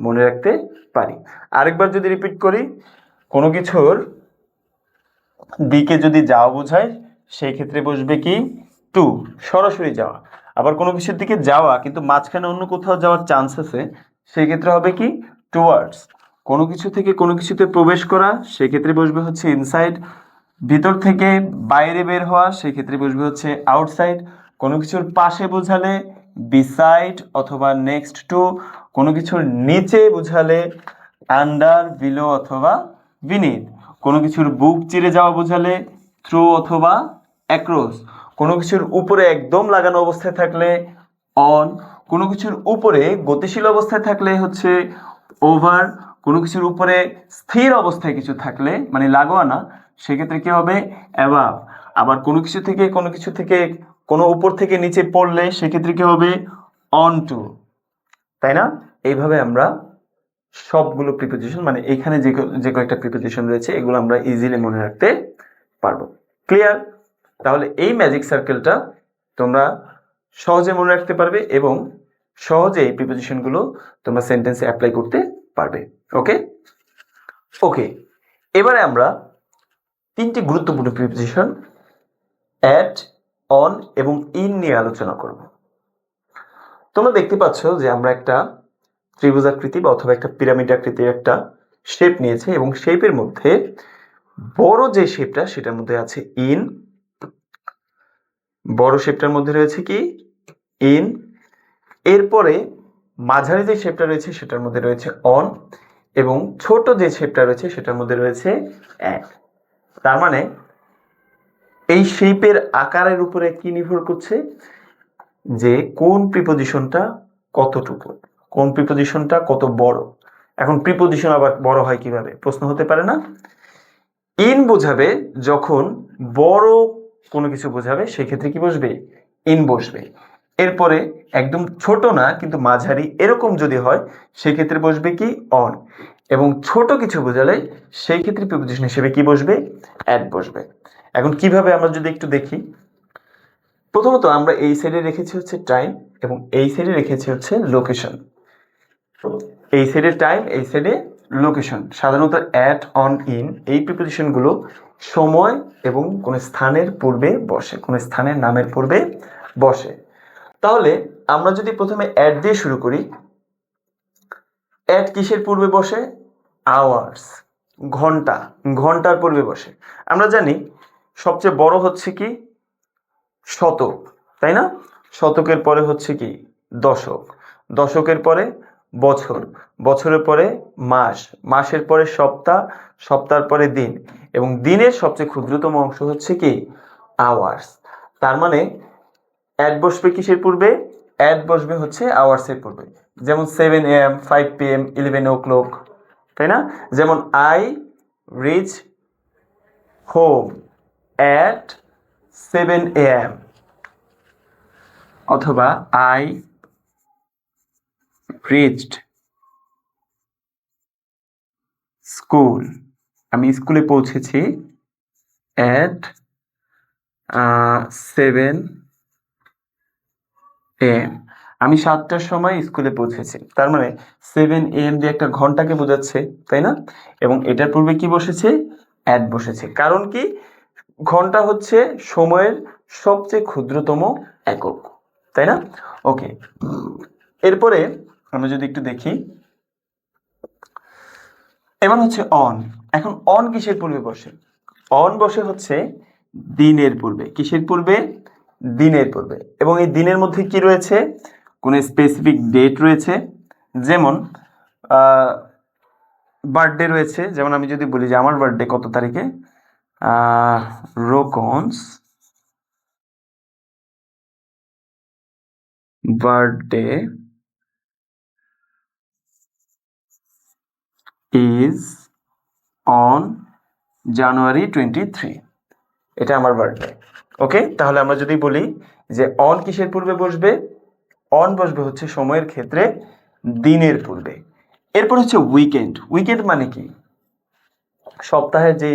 মনে রাখতে পারি। আরেকবার যদি রিপিট করি, কোনো কিছুর দিকে যদি যাওয়া বোঝায় সেই ক্ষেত্রে বসবে কি? টু, সরাসরি যাওয়া। আবার কোনো কিছুর দিকে যাওয়া কিন্তু মাঝখানে অন্য কোথাও যাওয়ার চান্স আছে, সেই ক্ষেত্রে হবে কি? টুয়ার্ডস। কোনো কিছু থেকে কোনো কিছুতে প্রবেশ করা, সেক্ষেত্রে বসবে হচ্ছে ইনসাইড। ভিতর থেকে বাইরে বের হওয়া, সেক্ষেত্রে বসবে হচ্ছে আউটসাইড। কোনো কিছুর পাশে বোঝালে বিসাইড অথবা নেক্সট টু। কোনো কিছুর নিচে বোঝালে আন্ডার, বিলো অথবা বিনিথ। কোনো কিছুর বুক চিরে যাওয়া বোঝালে থ্রু অথবা অ্যাক্রস। কোনো কিছুর উপরে একদম লাগানো অবস্থায় থাকলে অন। কোনো কিছুর উপরে গতিশীল অবস্থায় থাকলে হচ্ছে ওভার। কোনো কিছুর উপরে স্থির অবস্থায় কিছু থাকলে মানে লাগোয়া না, সেক্ষেত্রে কি হবে? অ্যাবাভ। আবার কোনো কিছু থেকে কোনো উপর থেকে নিচে পড়লে সেক্ষেত্রে কি হবে? On to. তাই না? এইভাবে আমরা সবগুলো প্রিপোজিশন মানে এখানে যে কয়েকটা প্রিপোজিশন রয়েছে এগুলো আমরা ইজিলি মনে রাখতে পারবো। ক্লিয়ার? তাহলে এই ম্যাজিক সার্কেলটা তোমরা সহজে মনে রাখতে পারবে এবং সহজে এই প্রিপোজিশনগুলো তোমরা সেন্টেন্সে অ্যাপ্লাই করতে পারবে। ওকে ওকে, এবারে আমরা তিনটি গুরুত্বপূর্ণ প্রিপোজিশন অ্যাট, অন এবং ইন নিয়ে আলোচনা করব। তোমরা দেখতে পাচ্ছ যে আমরা একটা ত্রিভুজাকৃতি বা অথবা একটা পিরামিড আকৃতির একটা শেপ নিয়েছে এবং শেপের মধ্যে বড় যে শেপটা সেটার মধ্যে আছে ইন। বড় শেপটার মধ্যে রয়েছে কি? ইন। এরপরে মাঝারি যে শেপটা রয়েছে সেটার মধ্যে রয়েছে অন এবং ছোট যে শেপটা রয়েছে সেটার মধ্যে রয়েছে অ্যাট। তার মানে এই শেপের আকারের উপরে কি নির্ভর করছে? যে কোন প্রিপোজিশনটা কতটুকু, কোন প্রিপোজিশনটা কত বড়। এখন প্রিপোজিশন আবার বড় হয় কিভাবে প্রশ্ন হতে পারে না? ইন বোঝাবে যখন বড় কোনো কিছু বোঝাবে সেক্ষেত্রে কি বসবে? ইন বসবে। এরপরে একদম ছোট না কিন্তু মাঝারি এরকম যদি হয় সেক্ষেত্রে বসবে কি? অন। এবং ছোট কিছু বোঝালে সেই ক্ষেত্রে প্রিপোজিশন হিসেবে কি বসবে? অ্যাট বসবে। এখন কিভাবে আমরা যদি একটু দেখি, প্রথমত আমরা এই সাইডে রেখেছি হচ্ছে টাইম এবং এই সাইডে রেখেছি হচ্ছে লোকেশন। এই সাইডে টাইম, এই সাইডে লোকেশন। সাধারণত অ্যাট, অন, ইন এই প্রিপোজিশনগুলো সময় এবং কোন স্থানের পূর্বে বসে, কোন স্থানের নামের পূর্বে বসে। তাহলে আমরা যদি প্রথমে অ্যাট দিয়ে শুরু করি, অ্যাট কিসের পূর্বে বসে? আওয়ার্স, ঘন্টা, ঘন্টার পূর্বে বসে। আমরা জানি সবচেয়ে বড় হচ্ছে কি? শতক, তাই না? শতকের পরে হচ্ছে কি? দশক, দশকের পরে বছর, বছরের পরে মাস, মাসের পরে সপ্তাহ, সপ্তাহের পরে দিন এবং দিনের সবচেয়ে ক্ষুদ্রতম অংশ হচ্ছে কি? আওয়ার্স। তার মানে অ্যাট বসবে কিসের পূর্বে? অ্যাট বসবে হচ্ছে আওয়ার্সের পূর্বে। যেমন 7 AM, 5 PM, 11 o'clock, তাই না? যেমন I reach home at 7 AM অথবা আই রিচড স্কুল, আমি স্কুলে পৌঁছেছি অ্যাট 7 AM, আমি 7টার সময় স্কুলে পৌঁছেছি। তার মানে 7 AM দিয়ে একটা ঘন্টাকে বোঝাচ্ছে, তাই না? এবং এটার পূর্বে কি বসেছে? অ্যাট বসেছে। কারণ কি? ঘন্টা হচ্ছে সময়ের সবচেয়ে ক্ষুদ্রতম একক, তাই না? ওকে, এরপরে আমরা যদি একটু দেখি, এবার হচ্ছে অন। এখন অন কিসের পূর্বে বসে? অন বসে হচ্ছে দিনের পূর্বে। কিসের পূর্বে? দিনের পূর্বে। এবং এই দিনের মধ্যে কি রয়েছে? কোনো স্পেসিফিক ডেট রয়েছে। যেমন বার্থডে রয়েছে, যেমন আমি যদি বলি যে আমার বার্থডে কত তারিখে, রোকনস বার্থডে ইজ অন জানুয়ারি 23, এটা আমার বার্থডে। ওকে, তাহলে আমরা যদি বলি যে অন কিসের পূর্বে বসবে, অন বসবে হচ্ছে সময়ের ক্ষেত্রে দিনের পূর্বে। এরপর হচ্ছে উইকেন্ড। উইকেন্ড মানে কি, সপ্তাহের যে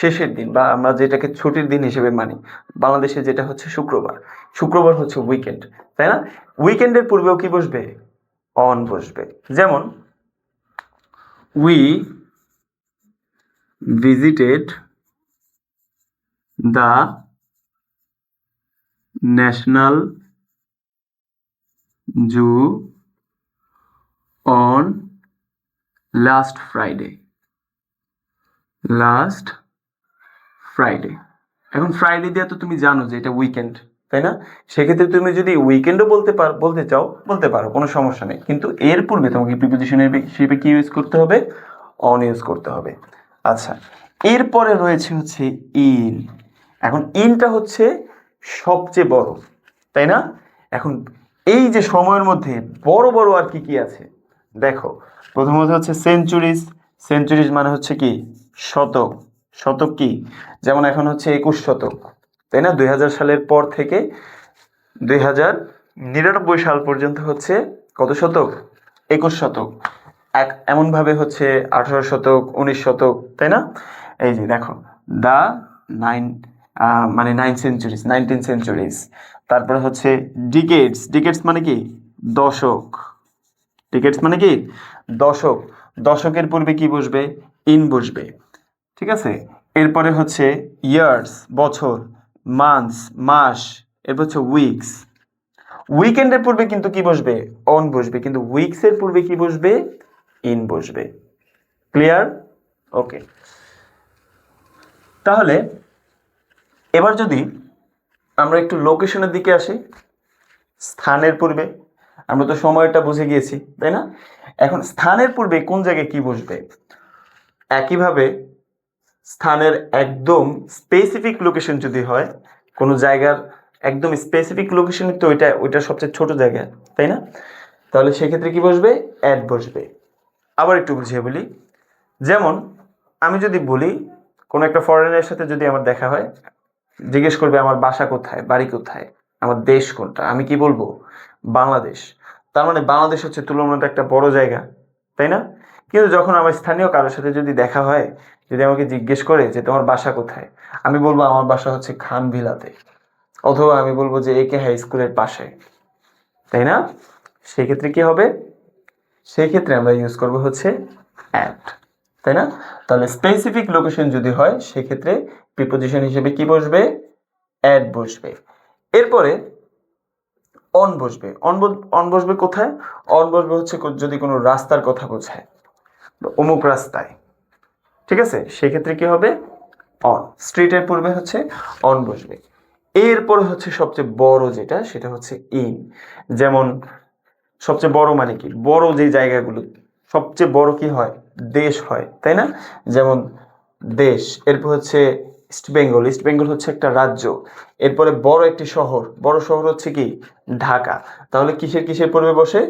শেষের দিন বা আমরা যেটাকে ছুটির দিন হিসেবে মানি, বাংলাদেশে যেটা হচ্ছে শুক্রবার, শুক্রবার হচ্ছে উইকেন্ড, তাই না? উইকেন্ডের পূর্বেও কি বসবে, অন বসবে। যেমন we visited the national zoo on last Friday. Last Friday, এখন ফ্রাইডে দিয়ে তো তুমি জানো যে এটা উইকেন্ড, তাই না? সেক্ষেত্রে তুমি যদি উইকেন্ডও বলতে চাও বলতে পারো, কোনো সমস্যা নেই, কিন্তু এর পূর্বে তোমাকে প্রিপোজিশনের হিসেবে কি ইউজ করতে হবে, অন ইউজ করতে হবে। আচ্ছা, এরপরে রয়েছে হচ্ছে ইন। এখন ইনটা হচ্ছে সবচেয়ে বড়, তাই না? এখন এই যে সময়ের মধ্যে বড় বড় আর কি কি আছে দেখো, প্রথমত হচ্ছে সেঞ্চুরিজ। সেঞ্চুরিজ মানে হচ্ছে কি, শতক। শতক কি, যেমন এখন হচ্ছে 21 শতক, তাই না? 2000 সালের পর থেকে 2099 সাল পর্যন্ত হচ্ছে কত শতক, 21 শতক। এমনভাবে হচ্ছে 18 শতক, 19 শতক, তাই না? এই যে দেখো, দা নাইন মানে 19 সেঞ্চুরিজ। তারপরে হচ্ছে ডিকেডস। ডিকেডস মানে কি, দশক। ডিকেডস মানে কি, দশক। দশকের পূর্বে কি বসবে, ইন বসবে, ঠিক আছে? এরপরে হচ্ছে ইয়ার্স, বছর। মান্থস, মাস। এরপর হচ্ছে উইকস। উইকেন্ডের পূর্বে কিন্তু কি বসবে, অন বসবে, কিন্তু উইকসের পূর্বে কি বসবে, ইন বসবে। ক্লিয়ার? ওকে, তাহলে এবার যদি আমরা একটু লোকেশনের দিকে আসি, স্থানের পূর্বে আমরা তো সময়টা বুঝে গিয়েছি, তাই না? এখন স্থানের পূর্বে কোন জায়গায় কি বসবে, একইভাবে স্থানের একদম স্পেসিফিক লোকেশন যদি হয়, কোনো জায়গার একদম স্পেসিফিক লোকেশন, তো ওইটা সবচেয়ে ছোট জায়গা, তাই না? তাহলে সেক্ষেত্রে কি বসবে, অ্যাট বসবে। আবার একটু বুঝিয়ে বলি, যেমন আমি যদি বলি কোনো একটা ফরেনারের সাথে যদি আমার দেখা হয়, জিজ্ঞেস করবে আমার বাসা কোথায়, বাড়ি কোথায়, আমার দেশ কোনটা, আমি কি বলবো, বাংলাদেশ। তার মানে বাংলাদেশ হচ্ছে তুলনামূলক একটা বড় জায়গা, তাই না? কিন্তু যখন আমার স্থানীয় কারোর সাথে যদি দেখা হয়, যদি আমাকে জিজ্ঞেস করে যে তোমার বাসা কোথায়, আমি বলবো আমার বাসা হচ্ছে খানভিলাতে, অথবা আমি বলবো যে একে হাই স্কুলের পাশে, তাই না? সেক্ষেত্রে কি হবে, সেই ক্ষেত্রে আমরা ইউজ করব হচ্ছে অ্যাট, তাই না? তাহলে স্পেসিফিক লোকেশন যদি হয় সেক্ষেত্রে প্রিপোজিশন হিসেবে কি বসবে, অ্যাট বসবে। এরপরে অন বসবে। অন বসবে কোথায়, অন বসবে হচ্ছে যদি কোনো রাস্তার কথা বোঝায়, অমুক রাস্তায়, ঠিক আছে? সেক্ষেত্রে কি হবে, অন। স্ট্রিটের পূর্বে হচ্ছে অন বসবে। এরপরে হচ্ছে সবচেয়ে বড় যেটা, সেটা হচ্ছে ইন। যেমন সবচেয়ে বড় মানে কি, বড় যে জায়গাগুলো, সবচেয়ে বড় কি হয়, দেশ হয়, তাই না? যেমন দেশ। এরপর হচ্ছে ইস্ট বেঙ্গল। ইস্ট বেঙ্গল হচ্ছে একটা রাজ্য। এরপরে বড় একটি শহর, বড় শহর হচ্ছে কি, ঢাকা। তাহলে কিসের কিসের পূর্বে বসে,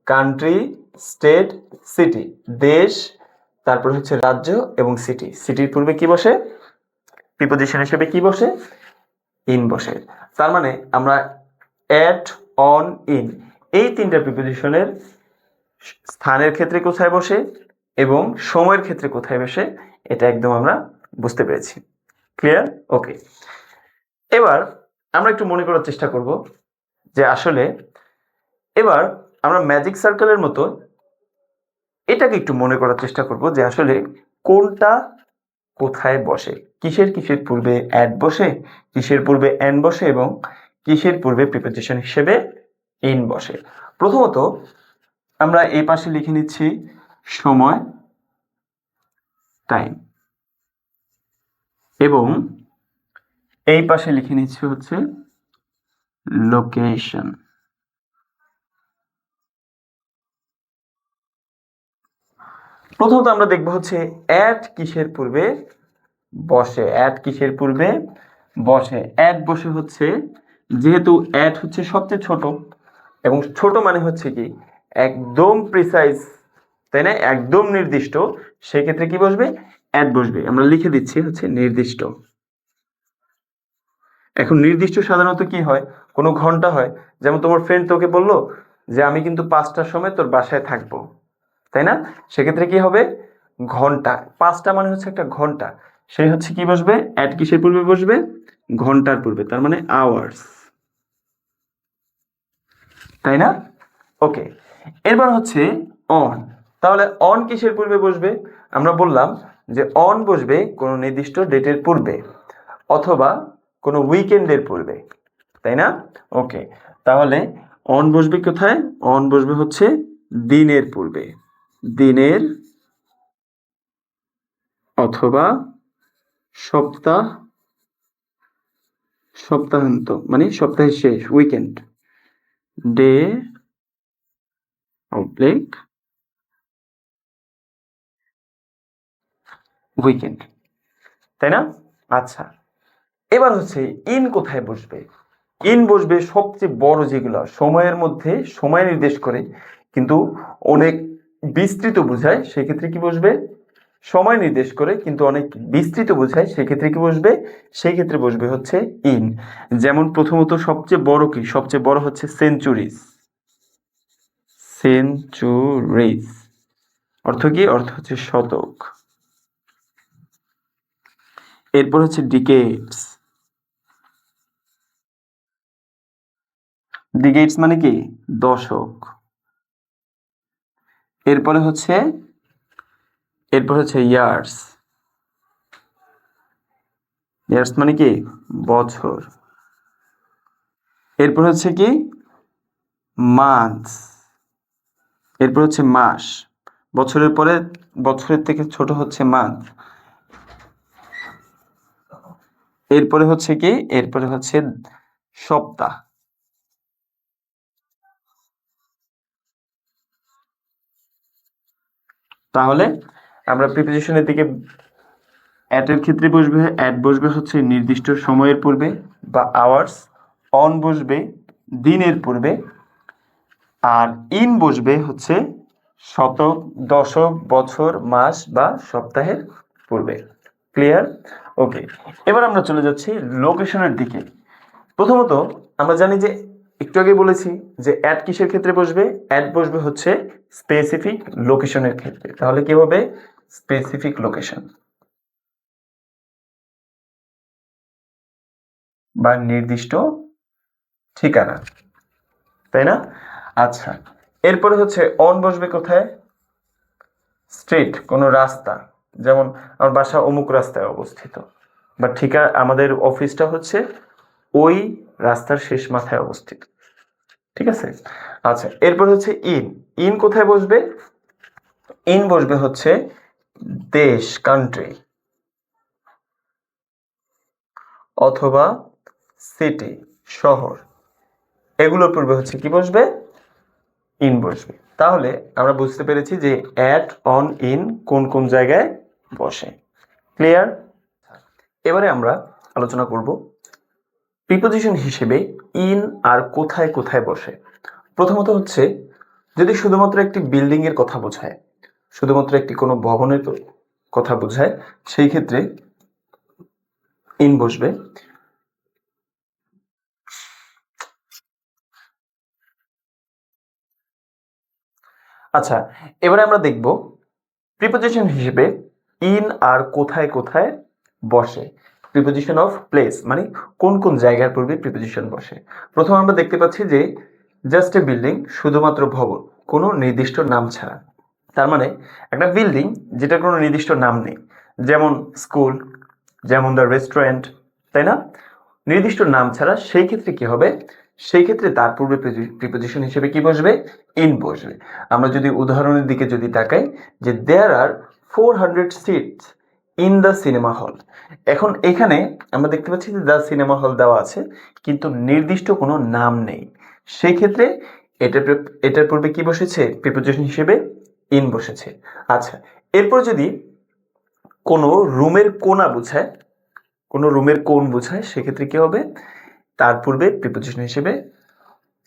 কান্ট্রি, স্টেট, সিটি। দেশ, তারপর হচ্ছে রাজ্য এবং সিটি। সিটির পূর্বে কি বসে, প্রিপোজিশন হিসেবে কি বসে, ইন বসে। তার মানে আমরা অ্যাট, অন, ইন, এই তিনটা প্রিপোজিশনের স্থানের ক্ষেত্রে কোথায় বসে এবং সময়ের ক্ষেত্রে কোথায় বসে, এটা একদম আমরা বুঝতে পেরেছি। ক্লিয়ার? ওকে, এবার আমরা একটু মনে করার চেষ্টা করব যে আসলে এবার আমরা ম্যাজিক সার্কেলের মতো এটাকে একটু মনে করার চেষ্টা করব যে আসলে কোনটা কোথায় বসে, কিসের কিসের পূর্বে অ্যাট বসে, কিসের পূর্বে অ্যান বসে এবং কিসের পূর্বে প্রিপোজিশন হিসেবে ইন বসে। প্রথমত আমরা এই পাশে লিখে নিচ্ছি সময়, টাইম, এবং এই পাশে লিখে নিচ্ছি হচ্ছে লোকেশন। প্রথমত আমরা দেখব হচ্ছে অ্যাট কিসের পূর্বে বসে। অ্যাট কিসের পূর্বে বসে? অ্যাট বসে হচ্ছে, যেহেতু অ্যাট হচ্ছে সবচেয়ে ছোট, এবং ছোট মানে হচ্ছে কি একদম প্রিসাইজ, তাই না, একদম নির্দিষ্ট, সেক্ষেত্রে কি বসবে? অ্যাট বসবে। আমরা লিখে দিচ্ছি হচ্ছে নির্দিষ্ট। এখন নির্দিষ্ট সাধারণত কি হয়? কোনো ঘন্টা হয়, যেমন তোমার ফ্রেন্ড তোকে বললো যে আমি কিন্তু 5টার সময় তোর বাসায় থাকবো, তাই না? সেক্ষেত্রে কি হবে? ঘন্টা। 5টা মানে হচ্ছে একটা ঘন্টা, সেই হচ্ছে কি বসবে? অ্যাট কিসের পূর্বে বসবে? ঘন্টার পূর্বে, তার মানে আওয়ার্স, তাই না? ওকে, এরপর হচ্ছে অন। তাহলে অন কিসের পূর্বে বসবে? আমরা বললাম যে অন বসবে কোনো নির্দিষ্ট ডেটের পূর্বে অথবা কোনো উইকেন্ডের পূর্বে, তাই না? ওকে, তাহলে অন বসবে কোথায়? অন বসবে হচ্ছে দিনের পূর্বে, দিনের অথবা সপ্তাহ, সপ্তাহান্ত মানে সপ্তাহের শেষ, উইকেন্ড, ডে অবলিক উইকেন্ড, তাই না? আচ্ছা, এবার হচ্ছে ইন কোথায় বসবে? ইন বসবে সবচেয়ে বড় যেগুলো সময়ের মধ্যে সময় নির্দেশ করে কিন্তু অনেক বিস্তৃত বোঝায়, সেক্ষেত্রে কি বসবে? সময় নির্দেশ করে কিন্তু অনেক বিস্তৃত বোঝায়, সেক্ষেত্রে কি বসবে? সেই ক্ষেত্রে বসবে হচ্ছে ইন। যেমন প্রথমত সবচেয়ে বড় কি? সবচেয়ে বড় হচ্ছে সেঞ্চুরিজ। সেঞ্চুরিজ অর্থ কি? অর্থ হচ্ছে শতক। এরপর হচ্ছে ডিকেডস। ডিকেডস মানে কি? দশক। এরপর হচ্ছে ইয়ার্স। ইয়ার্স মানে কি? বছর। এরপর হচ্ছে কি? মান্থস। এরপর হচ্ছে মাস। বছরের পরে, বছরের থেকে ছোট হচ্ছে মান্থ। এরপরে হচ্ছে কি? এরপরে হচ্ছে সপ্তাহ। তাহলে আমরা প্রিপোজিশনের দিকে অ্যাট এর ক্ষেত্রে বসবে, অ্যাট বসবে হচ্ছে নির্দিষ্ট সময়ের পূর্বে বা আওয়ার্স। অন বসবে দিনের পূর্বে, আর ইন বসবে হচ্ছে শতক, দশক, বছর, মাস বা সপ্তাহের পূর্বে। ক্লিয়ার? ওকে, এবার আমরা চলে যাচ্ছি লোকেশনের দিকে। প্রথমত আমরা জানি যে একটু আগে বলেছি যে অ্যাট কিসের ক্ষেত্রে বসবে? অ্যাট বসবে হচ্ছে স্পেসিফিক লোকেশনের ক্ষেত্রে। তাহলে কি হবে? স্পেসিফিক লোকেশন বা নির্দিষ্ট ঠিকানা, তাই না? আচ্ছা, এরপরে হচ্ছে অন বসবে কোথায়? স্ট্রিট, কোনো রাস্তা, যেমন আমার বাসা অমুক রাস্তায় অবস্থিত, বা ঠিকানা আমাদের অফিসটা হচ্ছে ওই রাস্তার শেষ মাথায় অবস্থিত, ঠিক আছে? আচ্ছা, এরপর হচ্ছে ইন। ইন কোথায় বসবে? ইন বসবে হচ্ছে দেশ, কান্ট্রি, অথবা সিটি, শহর। এগুলোর পূর্বে হচ্ছে কি বসবে? ইন বসবে। তাহলে আমরা বুঝতে পেরেছি যে অ্যাট, অন, ইন কোন কোন জায়গায় বসে। ক্লিয়ার? এবারে আমরা আলোচনা করব প্রিপোজিশন হিসেবে ইন আর কোথায় কোথায় বসে। প্রথমত হচ্ছে যদি শুধুমাত্র একটি বিল্ডিং এর কথা বোঝায়, শুধুমাত্র একটি কোনো ভবনের কথা বোঝায়, সেই ক্ষেত্রে ইন বসবে। আচ্ছা, এবারে আমরা দেখব প্রিপোজিশন হিসেবে ইন আর কোথায় কোথায় বসে। প্রিপোজিশন অফ প্লেস মানে কোন কোন জায়গার পূর্বে প্রিপোজিশন বসে। প্রথম আমরা দেখতে পাচ্ছি যে জাস্ট এ বিল্ডিং, শুধুমাত্র ভবন, কোনো নির্দিষ্ট নাম ছাড়া। তার মানে একটা বিল্ডিং যেটা কোনো নির্দিষ্ট নাম নেই, যেমন স্কুল, যেমন দ্য রেস্টুরেন্ট, তাই না? নির্দিষ্ট নাম ছাড়া, সেই ক্ষেত্রে কি হবে? সেই ক্ষেত্রে তার পূর্বে প্রিপোজিশন হিসেবে কি বসবে? ইন বসবে। আমরা যদি উদাহরণের দিকে যদি তাকাই যে there are 400 seats in the cinema hall. এখন এখানে আমরা দেখতে পাচ্ছি যে দ্য সিনেমা হল দেওয়া আছে কিন্তু নির্দিষ্ট কোনো নাম নেই, সেই ক্ষেত্রে এটার পূর্বে কি বসেছে? প্রিপোজিশন হিসেবে ইন বসেছে। আচ্ছা, এরপর যদি কোনো রুমের কোণা বোঝায়, কোনো রুমের কোণ বোঝায়, সেক্ষেত্রে কি হবে, তার পূর্বে প্রিপোজিশন হিসেবে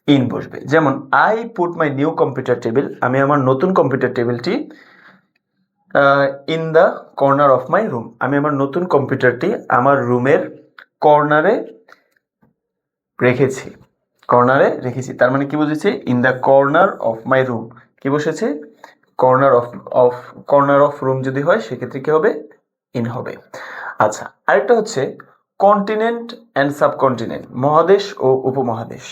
ইন বসবে। যেমন I put my new computer table, আমি আমার নতুন কম্পিউটার টেবিলটি in the corner of my room, আমি আমার নতুন কম্পিউটারটি আমার রুমের কর্নারে রেখেছি, কর্নারে রেখেছি। তার মানে কি বুঝেছি, in the corner of my room, কি বসেছে, কর্নার অফ রুম যদি হয় সেক্ষেত্রে কি হবে, ইন হবে। আচ্ছা, আরেকটা হচ্ছে কন্টিনেন্ট অ্যান্ড সাবকন্টিনেন্ট, মহাদেশ ও উপমহাদেশ,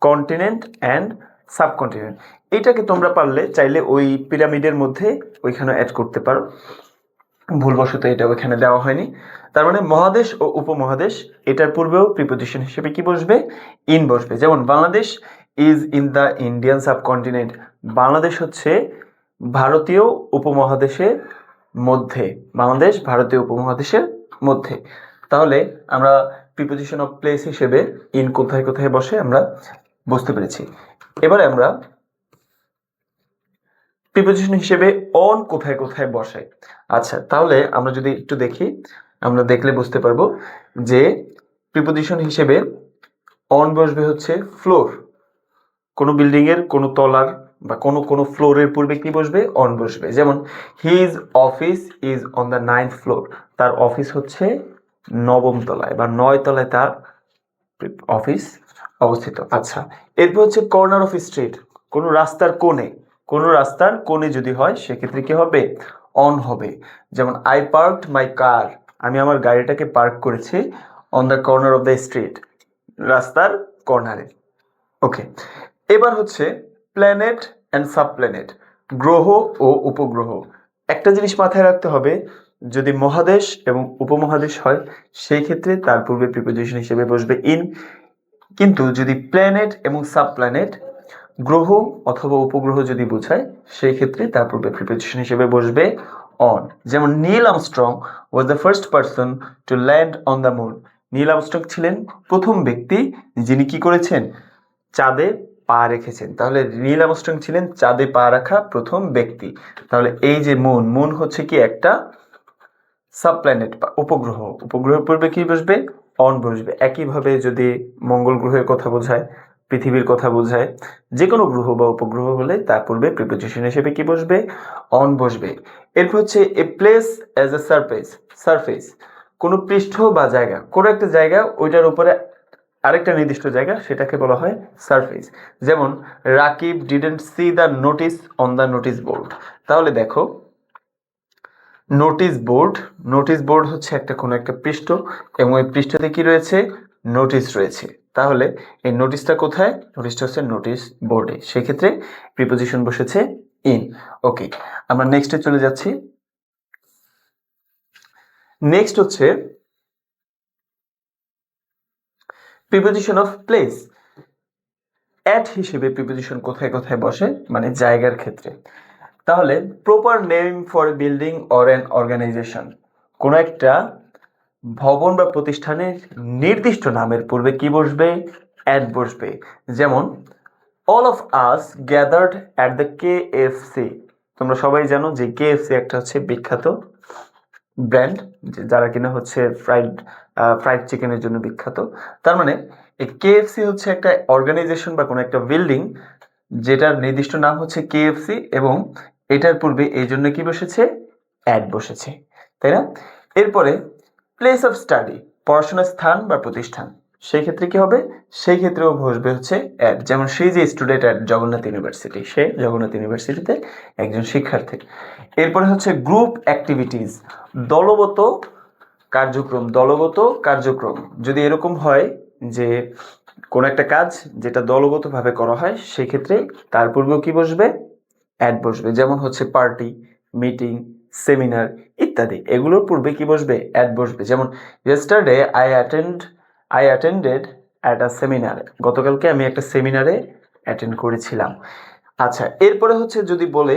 কন্টিনেন্ট অ্যান্ড সাবকন্টিনেন্ট। এটাকে তোমরা পারলে চাইলে ওই পিরামিডের মধ্যে ওইখানে অ্যাড করতে পারো, ভুলবশত এটা ওইখানে দেওয়া হয়নি। তার মানে মহাদেশ ও উপমহাদেশ, এটার পূর্বেও প্রিপোজিশন হিসেবে কি বসবে, ইন বসবে। যেমন Bangladesh is in the Indian subcontinent, Bangladesh হচ্ছে ভারতীয় উপমহাদেশের মধ্যে, বাংলাদেশ ভারতীয় উপমহাদেশের মধ্যে। তাহলে আমরা প্রিপোজিশন অফ প্লেস হিসেবে ইন কোথায় কোথায় বসে আমরা বুঝতে পেরেছি। এবারে আমরা প্রিপোজিশন হিসেবে অন কোথায় কোথায় বসে। আচ্ছা, তাহলে আমরা যদি একটু দেখি, আমরা দেখলে বুঝতে পারবো যে প্রিপোজিশন হিসেবে অন বসবে হচ্ছে ফ্লোর, কোনো বিল্ডিং এর কোনো তলার বা কোনো ফ্লোরের পূর্বে কি বসবে, অন বসবে। যেমন his office is on the 9th floor, তার অফিস হচ্ছে 9ম তলায় বা 9 তলায় তার অফিস অবস্থিত। আচ্ছা, এরপর হচ্ছে কর্নার অফ স্ট্রিট, কোনো রাস্তার কোণে, কোনো রাস্তার কোণে যদি হয় সেক্ষেত্রে কি হবে, অন হবে। যেমন আই পার্কড মাই কার, আমি আমার গাড়িটাকে পার্ক করেছি on the corner of the street, রাস্তার কর্নারে। ওকে, এবার হচ্ছে প্ল্যানেট অ্যান্ড সাবপ্ল্যানেট, গ্রহ ও উপগ্রহ। একটা জিনিস মাথায় রাখতে হবে, যদি মহাদেশ এবং উপমহাদেশ হয় সেই ক্ষেত্রে তার পূর্বে প্রিপোজিশন হিসেবে বসবে ইন, কিন্তু যদি প্ল্যানেট এবং সাবপ্ল্যানেট, গ্রহ অথবা উপগ্রহ যদি বোঝায় সেই ক্ষেত্রে তার পূর্বে প্রিপোজিশন হিসেবে বসবে অন। যেমন Neil Armstrong was the first person to land on the moon, Neil Armstrong ছিলেন প্রথম ব্যক্তি যিনি কি করেছেন, চাঁদে পা রেখেছেন। তাহলে নীল আর্মস্ট্রং ছিলেন চাঁদে পা রাখা প্রথম ব্যক্তি। তাহলে এই যে মুন, মুন হচ্ছে কি একটা সাবপ্ল্যানেট বা উপগ্রহ, উপগ্রহের পূর্বে কি বসবে, অন বসবে। একইভাবে যদি মঙ্গল গ্রহের কথা বোঝায়, পৃথিবীর কথা বোঝায়, যে কোনো গ্রহ বা উপগ্রহ হলে তার পূর্বে প্রিপোজিশন হিসেবে কি বসবে, অন বসবে। এরপর হচ্ছে a place as a surface, surface কোনো পৃষ্ঠ বা জায়গা, কোনো একটা জায়গা ওইটার উপরে আরেকটা নির্দিষ্ট জায়গা, সেটাকে বলা হয় সারফেস। যেমন Rakib didn't C the notice on the notice board, তাহলে দেখো নোটিস বোর্ড, নোটিস বোর্ড হচ্ছে একটা কোনো একটা পৃষ্ঠ এবং ওই পৃষ্ঠতে কি রয়েছে, নোটিস রয়েছে। তাহলে এই নোটিসটা কোথায়, নোটিসটা হচ্ছে নোটিস বোর্ডে, সেক্ষেত্রে প্রিপোজিশন বসেছে ইন। ওকে, আমরা নেক্সটে চলে যাচ্ছি। নেক্সট হচ্ছে প্রিপোজিশন অফ প্লেস। অ্যাট হিসেবে প্রিপোজিশন কোথায় কোথায় বসে, মানে জায়গার ক্ষেত্রে। তাহলে proper name for a building or an organisation, কোনো একটা ভবন বা প্রতিষ্ঠানের নির্দিষ্ট নামের পূর্বে কি বসবে, অ্যাট বসবে। যেমন all of us gathered at the KFC, তোমরা সবাই জানো যে KFC একটা হচ্ছে বিখ্যাত ব্র্যান্ড, যারা কিনা হচ্ছে ফ্রাইড চিকেনের জন্য বিখ্যাত। তার মানে এই KFC হচ্ছে একটা অর্গানাইজেশন বা কোনো একটা বিল্ডিং যেটার নির্দিষ্ট নাম হচ্ছে KFC, এবং এটার পূর্বে এই জন্য কি বসেছে, অ্যাড বসেছে, তাই না? এরপরে প্লেস অফ স্টাডি, পড়াশোনার স্থান বা প্রতিষ্ঠান, সেই ক্ষেত্রে কি হবে, সেই ক্ষেত্রেও বসবে হচ্ছে অ্যাড। যেমন সে যে স্টুডেন্ট অ্যাট জগন্নাথ ইউনিভার্সিটি, সে জগন্নাথ ইউনিভার্সিটিতে একজন শিক্ষার্থী। এরপরে হচ্ছে গ্রুপ অ্যাক্টিভিটিস, দলগত কার্যক্রম, দলগত কার্যক্রম যদি এরকম হয় যে কোনো একটা কাজ যেটা দলগতভাবে করা হয়, সেই ক্ষেত্রে তার পূর্বেও কি বসবে, অ্যাড বসবে। যেমন হচ্ছে পার্টি, মিটিং, সেমিনার ইত্যাদি, এগুলোর পূর্বে কি বসবে, অ্যাড বসবে। যেমন yesterday I attended at a seminar, গতকালকে আমি একটা সেমিনারে অ্যাটেন্ড করেছিলাম। আচ্ছা, এরপরে হচ্ছে যদি বলে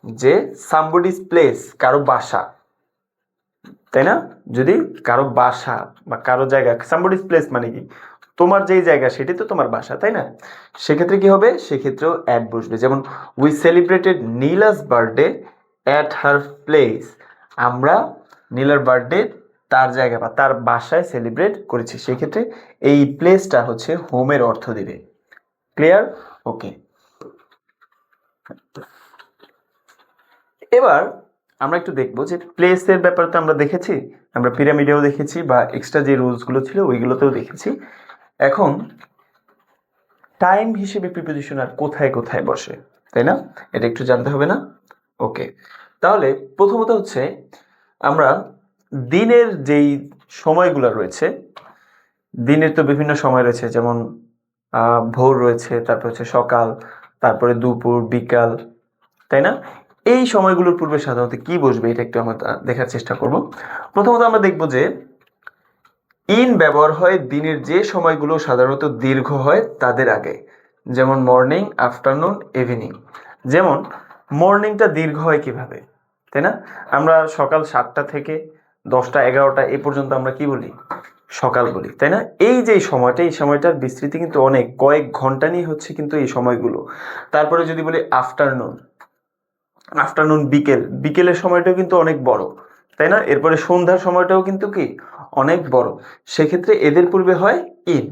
যে সামবডিজ প্লেস, কারো বাসা, তাই না? যদি কারো বাসা বা কারো জায়গা, সামবডিজ প্লেস মানে কি, তোমার যেই জায়গা সেটি তো তোমার বাসা, তাই না? সেক্ষেত্রে কি হবে, সেক্ষেত্রেও অ্যাড বসবে। যেমন we celebrated Neela's birthday at her place, আমরা নীলার বার্থডে তার জায়গা বা তার বাসায় সেলিব্রেট করেছি। সেক্ষেত্রে এই প্লেসটা হচ্ছে হোমের অর্থ দিবে। ক্লিয়ার? ওকে, এবার আমরা একটু দেখবো যে প্লেসের ব্যাপারে তো আমরা দেখেছি, আমরা পিরামিডেও দেখেছি বা এক্সট্রা যে রুলসগুলো ছিল ওইগুলোতেও দেখেছি। এখন টাইম হিসেবে প্রিপোজিশন আর কোথায় কোথায় বসে, তাই না? এটা একটু জানতে হবে না? ওকে, তাহলে প্রথমত হচ্ছে আমরা দিনের যেই সময়গুলো রয়েছে, দিনের তো বিভিন্ন সময় রয়েছে, যেমন ভোর রয়েছে, তারপর হচ্ছে সকাল, তারপরে দুপুর, বিকাল, তাই না? এই সময়গুলোর পূর্বে সাধারণত কি বসবে এটা একটু আমরা দেখার চেষ্টা করব। প্রথমত আমরা দেখব যে ইন ব্যবহার হয় দিনের যে সময়গুলো সাধারণত দীর্ঘ হয় তাদের আগে, যেমন মর্নিং, আফটারনুন, ইভিনিং। যেমন মর্নিংটা দীর্ঘ হয় কিভাবে, তাই না? আমরা সকাল 7টা থেকে 10টা 11টা এই পর্যন্ত আমরা কি বলি? সকাল বলি, তাই না? এই যে সময়টা, এই সময়টার বিস্তৃতি কিন্তু অনেক, কয়েক ঘন্টা নিয়ে হচ্ছে কিন্তু এই সময়গুলো। তারপরে যদি বলি আফটারনুন, আফটারনুন বিকেল, বিকেলের সময়টাও কিন্তু অনেক বড়, তাই না? এরপরে সন্ধ্যার সময়টাও কিন্তু কি অনেক বড়। সেক্ষেত্রে এদের পূর্বে হয় ইন।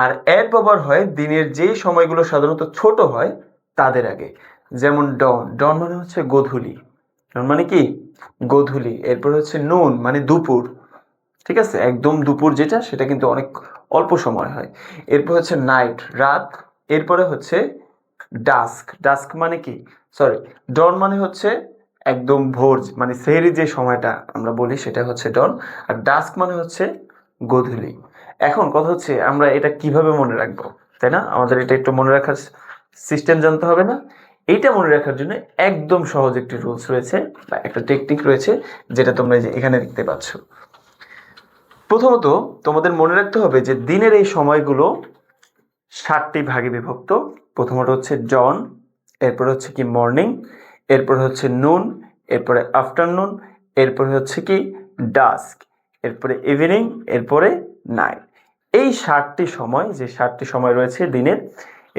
আর অ্যাট ব্যবহার হয় দিনের যেই সময়গুলো সাধারণত ছোট হয় তাদের আগে, যেমন ডন, ডন মানে হচ্ছে গোধূলি, ডন মানে কি গোধূলি। এরপর হচ্ছে নুন মানে দুপুর, ঠিক আছে, একদম দুপুর যেটা সেটা কিন্তু অনেক অল্প সময় হয়। এরপর হচ্ছে নাইট, রাত। এরপরে হচ্ছে ডাস্ক, ডাস্ক মানে কি, সরি, ডন মানে হচ্ছে একদম ভোর, মানে সেহরি যে সময়টা আমরা বলি সেটা হচ্ছে ডন। আর ডাস্ক মানে হচ্ছে গোধূলি। এখন কথা হচ্ছে আমরা এটা কিভাবে মনে রাখবো, তাই না? আমাদের এটা একটু মনে রাখার সিস্টেম জানতে হবে না? এইটা মনে রাখার জন্য একদম সহজ একটি রুলস রয়েছে বা একটা টেকনিক রয়েছে, যেটা তোমরা যে এখানে দেখতে পাচ্ছ। প্রথমত তোমাদের মনে রাখতে হবে যে দিনের এই সময়গুলো 7টি ভাগে বিভক্ত। প্রথমত হচ্ছে জন, এরপরে হচ্ছে কি মর্নিং, এরপরে হচ্ছে নুন, এরপরে আফটারনুন, এরপরে হচ্ছে কি ডাস্ক, এরপরে ইভিনিং, এরপরে নাইট। এই 7টি সময়, যে 7টি সময় রয়েছে দিনের,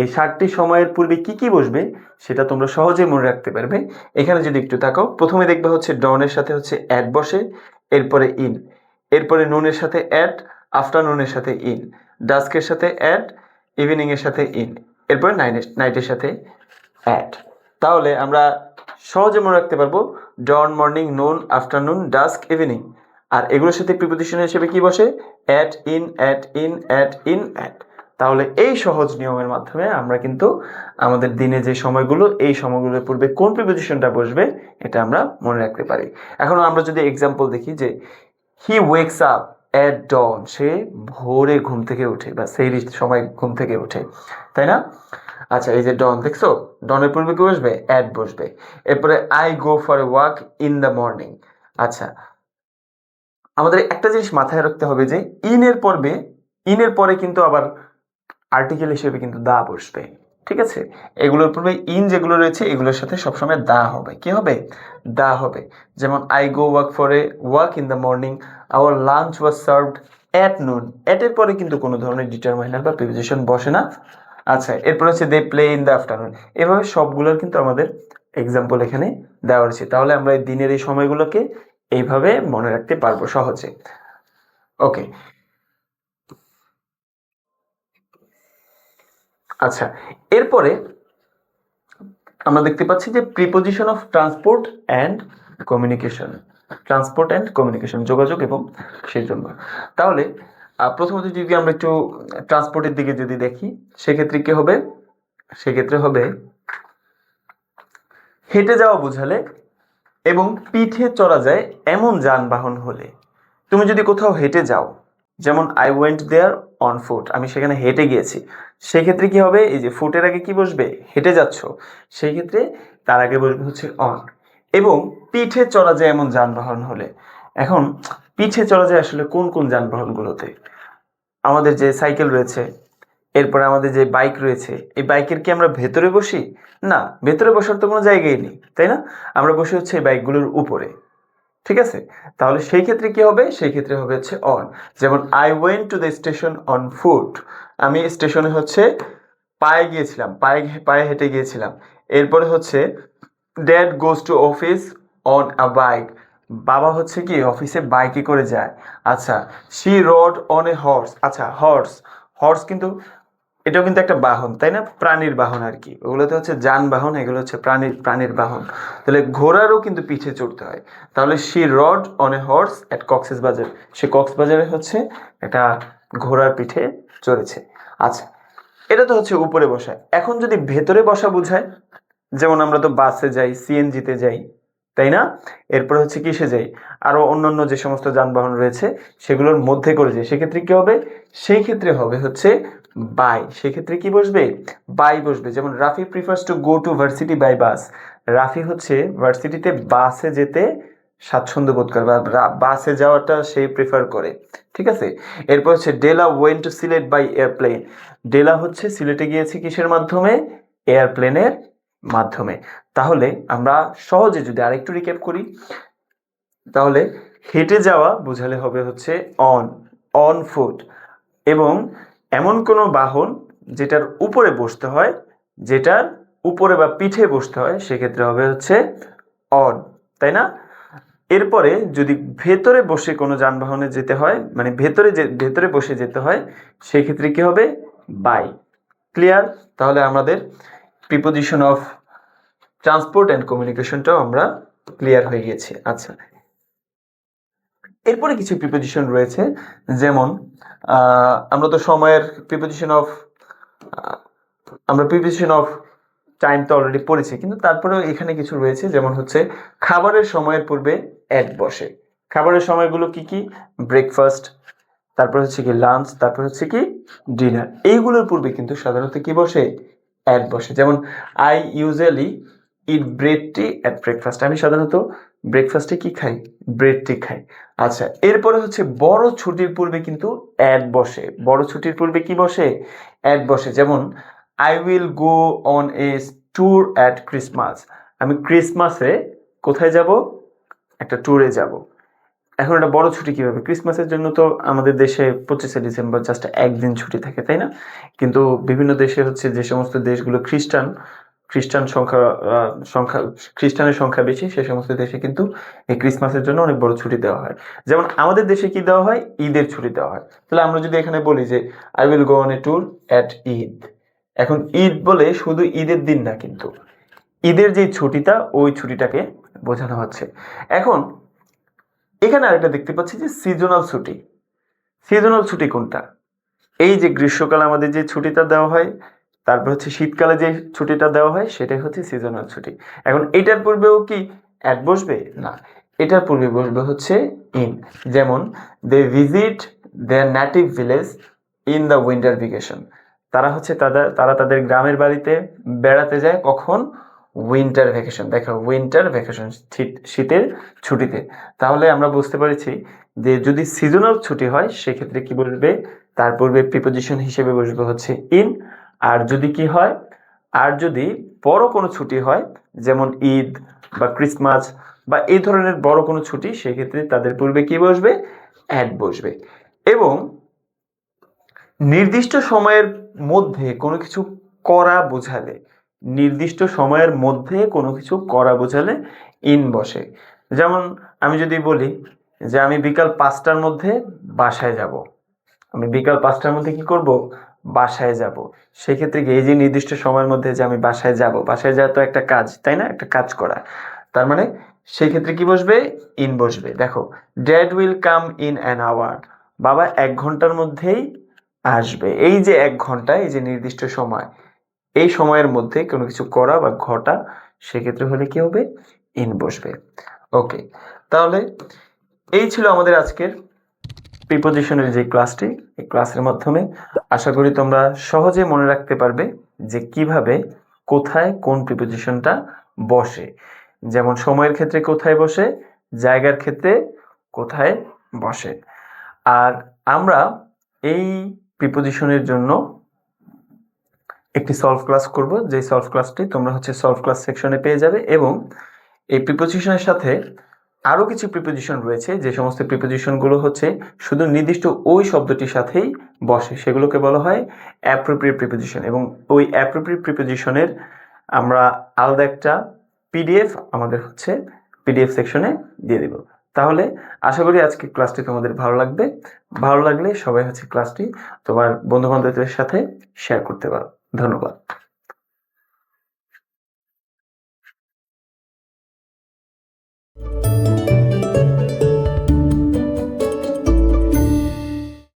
এই 7টি সময়ের পূর্বে কি কি বসবে সেটা তোমরা সহজেই মনে রাখতে পারবে। এখানে যদি একটু তাকাও, প্রথমে দেখবে হচ্ছে ডনের সাথে হচ্ছে অ্যাট বসে, এরপরে ইন, এরপরে নুনের সাথে অ্যাট, আফটারনুনের সাথে ইন, ডাস্কের সাথে অ্যাট, ইভিনিং এর সাথে ইন, এরপরে নাইটের সাথে অ্যাট। তাহলে আমরা সহজে মনে রাখতে পারবো ডন, মর্নিং, নুন, আফটারনুন, ডাস্ক, ইভিনিং। আর এগুলোর সাথে প্রিপোজিশন হিসেবে কি বসে? At, in, at, in, at, in, at. তাহলে এই সহজ নিয়মের মাধ্যমে আমরা কিন্তু আমাদের দিনে যে সময়গুলো, এই সময়গুলোর পূর্বে কোন প্রিপোজিশনটা বসবে এটা আমরা মনে রাখতে পারি। এখন আমরা যদি এক্সাম্পল দেখি যে হি ওয়েকস আপ অ্যাট ডন, সে ভোরে ঘুম থেকে ওঠে বা সেই সময় ঘুম থেকে ওঠে, তাই না? আচ্ছা, এই যে ডন দেখছো, ডনের পূর্বে কি বসবে? অ্যাট বসবে। এরপরে I go for a walk in the morning. আচ্ছা, আমাদের একটা জিনিস মাথায় রাখতে হবে যে ইনের পরে কিন্তু আবার আর্টিকেল হিসেবে কিন্তু দা বসবে, ঠিক আছে? এগুলোর পূর্বে ইন যেগুলো রয়েছে এগুলোর সাথে সবসময় দা হবে। কি হবে? দা হবে। যেমন I go walk for a walk in the morning, hour lunch was served at noon. At এর পরে কিন্তু কোনো ধরনের ডিটারমাইনার বা প্রিপোজিশন বসে না। আচ্ছা, এরপর হচ্ছে they play in the afternoon. এভাবে সবগুলোর কিন্তু আমাদের এক্সাম্পল এখানে দেওয়া রয়েছে। তাহলে আমরা এই দিনের এই সময়গুলোকে এইভাবে মনে রাখতে পারবো সহজে। ওকে, আচ্ছা, এরপরে আমরা দেখতে পাচ্ছি যে preposition of transport and communication, transport and communication, যোগাযোগ এবং সেই জন্য। তাহলে প্রথমত যদি আমরা একটু ট্রান্সপোর্টের দিকে যদি দেখি, সেক্ষেত্রে কি হবে? সেক্ষেত্রে হবে হেঁটে যাওয়া বোঝালে এবং পিঠে চড়া যায় এমন যানবাহন হলে। তুমি যদি কোথাও হেঁটে যাও, যেমন I went there on foot, আমি সেখানে হেঁটে গিয়েছি, সেক্ষেত্রে কি হবে? এই যে ফুটের আগে কি বসবে? হেঁটে যাচ্ছ, সেই ক্ষেত্রে তার আগে বসবে হচ্ছে অন। এবং পিঠে চড়া যায় এমন যানবাহন হলে, এখন পিঠে চড়া যায় আসলে কোন কোন যানবাহনগুলোতে? আমাদের যে সাইকেল রয়েছে, এরপরে আমাদের যে বাইক রয়েছে, এই বাইকের কি আমরা ভেতরে বসি? না, ভেতরে বসার তো কোনো জায়গাই নেই, তাই না? আমরা বসে হচ্ছে এই বাইকগুলোর উপরে, ঠিক আছে? তাহলে সেই ক্ষেত্রে কি হবে? সেই ক্ষেত্রে হবে হচ্ছে অন। যেমন I went to the station on foot, আমি স্টেশনে হচ্ছে পায়ে গিয়েছিলাম, পায়ে পায়ে হেঁটে গিয়েছিলাম। এরপরে হচ্ছে dad goes to office on a bike. বাবা হচ্ছে কি অফিসে বাইকে করে যায়। আচ্ছা, she rod on a horse. আচ্ছা, হর্স, হর্স কিন্তু এটাও কিন্তু একটা বাহন, তাই না? প্রাণীর বাহন আর কি। ওগুলোতে হচ্ছে যানবাহন, এগুলো হচ্ছে প্রাণীর বাহন। তাহলে ঘোড়ারও কিন্তু পিঠে চড়তে হয়। তাহলে she rod on a horse at Cox's বাজার। সে কক্সবাজারে হচ্ছে একটা ঘোড়ার পিঠে চড়েছে। আচ্ছা, এটা তো হচ্ছে উপরে বসা। এখন যদি ভেতরে বসা বোঝায়, যেমন আমরা তো বাসে যাই, সিএনজিতে যাই, তাই না? এরপরে হচ্ছে কিসে যাই, আরো অন্যান্য যে সমস্ত যানবাহন রয়েছে সেগুলোর মধ্যে করে যাই, সেক্ষেত্রে কি হবে? সেই ক্ষেত্রে হবে হচ্ছে বাই। সেক্ষেত্রে কি বসবে? বাই বসবে। যেমন Rafi prefers to go to varsity by bus. Rafi হচ্ছে ভার্সিটিতে বাসে যেতে স্বাচ্ছন্দ্য বোধ করে, বা বাসে যাওয়াটা সে প্রেফার করে। ঠিক আছে। এরপর হচ্ছে Della went to Sylhet by airplane. Della হচ্ছে সিলেটে গিয়েছে কিসের মাধ্যমে? এয়ারপ্লেনের মাধ্যমে। তাহলে আমরা সহজে যদি আরেকটু রিক্যাপ করি, তাহলে হেঁটে যাওয়া বোঝালে হবে হচ্ছে অন, অন ফুট। এবং এমন কোনো বাহন যেটার উপরে বসতে হয়, যেটার উপরে বা পিঠে বসতে হয়, সেক্ষেত্রে হবে হচ্ছে অন, তাই না? এরপরে যদি ভেতরে বসে কোনো যানবাহনে যেতে হয়, মানে ভেতরে বসে যেতে হয়, সেক্ষেত্রে কি হবে? বাই। ক্লিয়ার? তাহলে আমাদের প্রিপোজিশন অফ ট্রান্সপোর্ট অ্যান্ড কমিউনিকেশনটাও আমরা ক্লিয়ার হয়ে গেছি। আচ্ছা, এরপরে কিছু প্রিপোজিশন রয়েছে, যেমন আমরা তো সময়ের প্রিপোজিশন অফ আমরা প্রিপোজিশন অফ টাইম তো অলরেডি পড়েছি, কিন্তু তারপরেও এখানে কিছু রয়েছে, যেমন হচ্ছে খাবারের সময়ের পূর্বে অ্যাট বসে। খাবারের সময়গুলো কি কি? ব্রেকফাস্ট, তারপর হচ্ছে কি লাঞ্চ, তারপর হচ্ছে কি ডিনার। এইগুলোর পূর্বে কিন্তু সাধারণত কি বসে? অ্যাট বসে। যেমন I usually eat bread T at breakfast. আমি সাধারণত ব্রেকফাস্টে কি খাই? ব্রেড টি খাই। আচ্ছা, এরপরে হচ্ছে বড় ছুটির পূর্বে কিন্তু অ্যাট বসে। বড় ছুটির পূর্বে কি বসে? অ্যাট বসে। যেমন I will go on a tour at Christmas. আমি ক্রিসমাসে কোথায় যাব? একটা ট্যুরে যাব। এখন একটা বড় ছুটি কিভাবে? ক্রিসমাসের জন্য তো আমাদের দেশে 25শে ডিসেম্বর জাস্ট একদিন ছুটি থাকে, তাই না? কিন্তু বিভিন্ন দেশে হচ্ছে, যে সমস্ত দেশগুলো খ্রিস্টান সংখ্যা খ্রিস্টানের সংখ্যা বেশি, সে সমস্ত দেশে কিন্তু এই ক্রিসমাসের জন্য অনেক বড় ছুটি দেওয়া হয়। যেমন আমাদের দেশে কি দেওয়া হয়? ঈদের ছুটি দেওয়া হয়। তাহলে আমরা যদি এখানে বলি যে I will go on a tour at Eid, এখন ঈদ বলে শুধু ঈদের দিন না, কিন্তু ঈদের যে ছুটিটা, ওই ছুটিটাকে বোঝানো হচ্ছে। এখন এখানে আরেকটা দেখতে পাচ্ছি যে সিজনাল ছুটি। সিজনাল ছুটি কোনটা? এই যে গ্রীষ্মকালে আমাদের যে ছুটিটা দেওয়া হয়, তারপর হচ্ছে শীতকালে যে ছুটিটা দেওয়া হয়, সেটাই হচ্ছে সিজনাল ছুটি। এখন এটার পূর্বেও কি অ্যাট বসবে? না, এটার পূর্বে বসবে হচ্ছে ইন। যেমন they visit their native village in the winter vacation. তারা হচ্ছে তারা তাদের গ্রামের বাড়িতে বেড়াতে যায় কখন? Winter vacation. দেখো, উইন্টার ভ্যাকেশন, শীতের ছুটিতে। তাহলে আমরা বুঝতে পেরেছি যে যদি সিজনাল ছুটি হয়, সেক্ষেত্রে কি বসবে? তার পূর্বে প্রিপোজিশন হিসেবে বসবে হচ্ছে ইন। আর যদি কি হয়, আর যদি বড় কোনো ছুটি হয়, যেমন ঈদ বা ক্রিসমাস বা এই ধরনের বড় কোনো ছুটি, সেক্ষেত্রে তাদের পূর্বে কি বসবে? অ্যাট বসবে। এবং নির্দিষ্ট সময়ের মধ্যে কোনো কিছু করা বোঝালে, নির্দিষ্ট সময়ের মধ্যে কোনো কিছু করা বোঝালে ইন বসে। যেমন আমি যদি বলি যে আমি বিকাল 5টার মধ্যে বাসায় যাব, আমি বিকাল 5টার মধ্যে কি করব? বাসায় যাব। সেক্ষেত্রে কি এই যে নির্দিষ্ট সময়ের মধ্যে যে আমি বাসায় যাব, বাসায় যাওয়া তো একটা কাজ, তাই না? একটা কাজ করা। তার মানে সেই ক্ষেত্রে কি বসবে? ইন বসবে। দেখো, dad will come in an hour. বাবা 1 ঘন্টার মধ্যেই আসবে। এই যে 1 ঘন্টা, এই যে নির্দিষ্ট সময়, এই সময়ের মধ্যে কোনো কিছু করা বা ঘটা, সেক্ষেত্রে হলে কি হবে? ইন বসবে। ওকে, তাহলে এই ছিল আমাদের আজকের প্রিপোজিশনের যে ক্লাসটি। এই ক্লাসের মাধ্যমে আশা করি তোমরা সহজে মনে রাখতে পারবে যে কিভাবে কোথায় কোন প্রিপোজিশনটা বসে। যেমন সময়ের ক্ষেত্রে কোথায় বসে, জায়গার ক্ষেত্রে কোথায় বসে। আর আমরা এই প্রিপোজিশনের জন্য একটি সলভ ক্লাস করব, যে সলভ ক্লাসটি তোমরা হচ্ছে সলভ ক্লাস সেকশনে পেয়ে যাবে। এবং এই প্রিপোজিশনের সাথে আরও কিছু প্রিপোজিশন রয়েছে, যে সমস্ত প্রিপোজিশনগুলো হচ্ছে শুধু নির্দিষ্ট ওই শব্দটির সাথেই বসে, সেগুলোকে বলা হয় অ্যাপ্রোপ্রিয়েট প্রিপোজিশন। এবং ওই অ্যাপ্রোপ্রিয়েট প্রিপোজিশনের আমরা আলাদা একটা পিডিএফ আমাদের হচ্ছে পিডিএফ সেকশনে দিয়ে দিব। তাহলে আশা করি আজকে ক্লাসটি তোমাদের ভালো লাগবে। ভালো লাগলে সবাই হচ্ছে ক্লাসটি তোমার বন্ধু বান্ধবদের সাথে শেয়ার করতে পারো। ধন্যবাদ।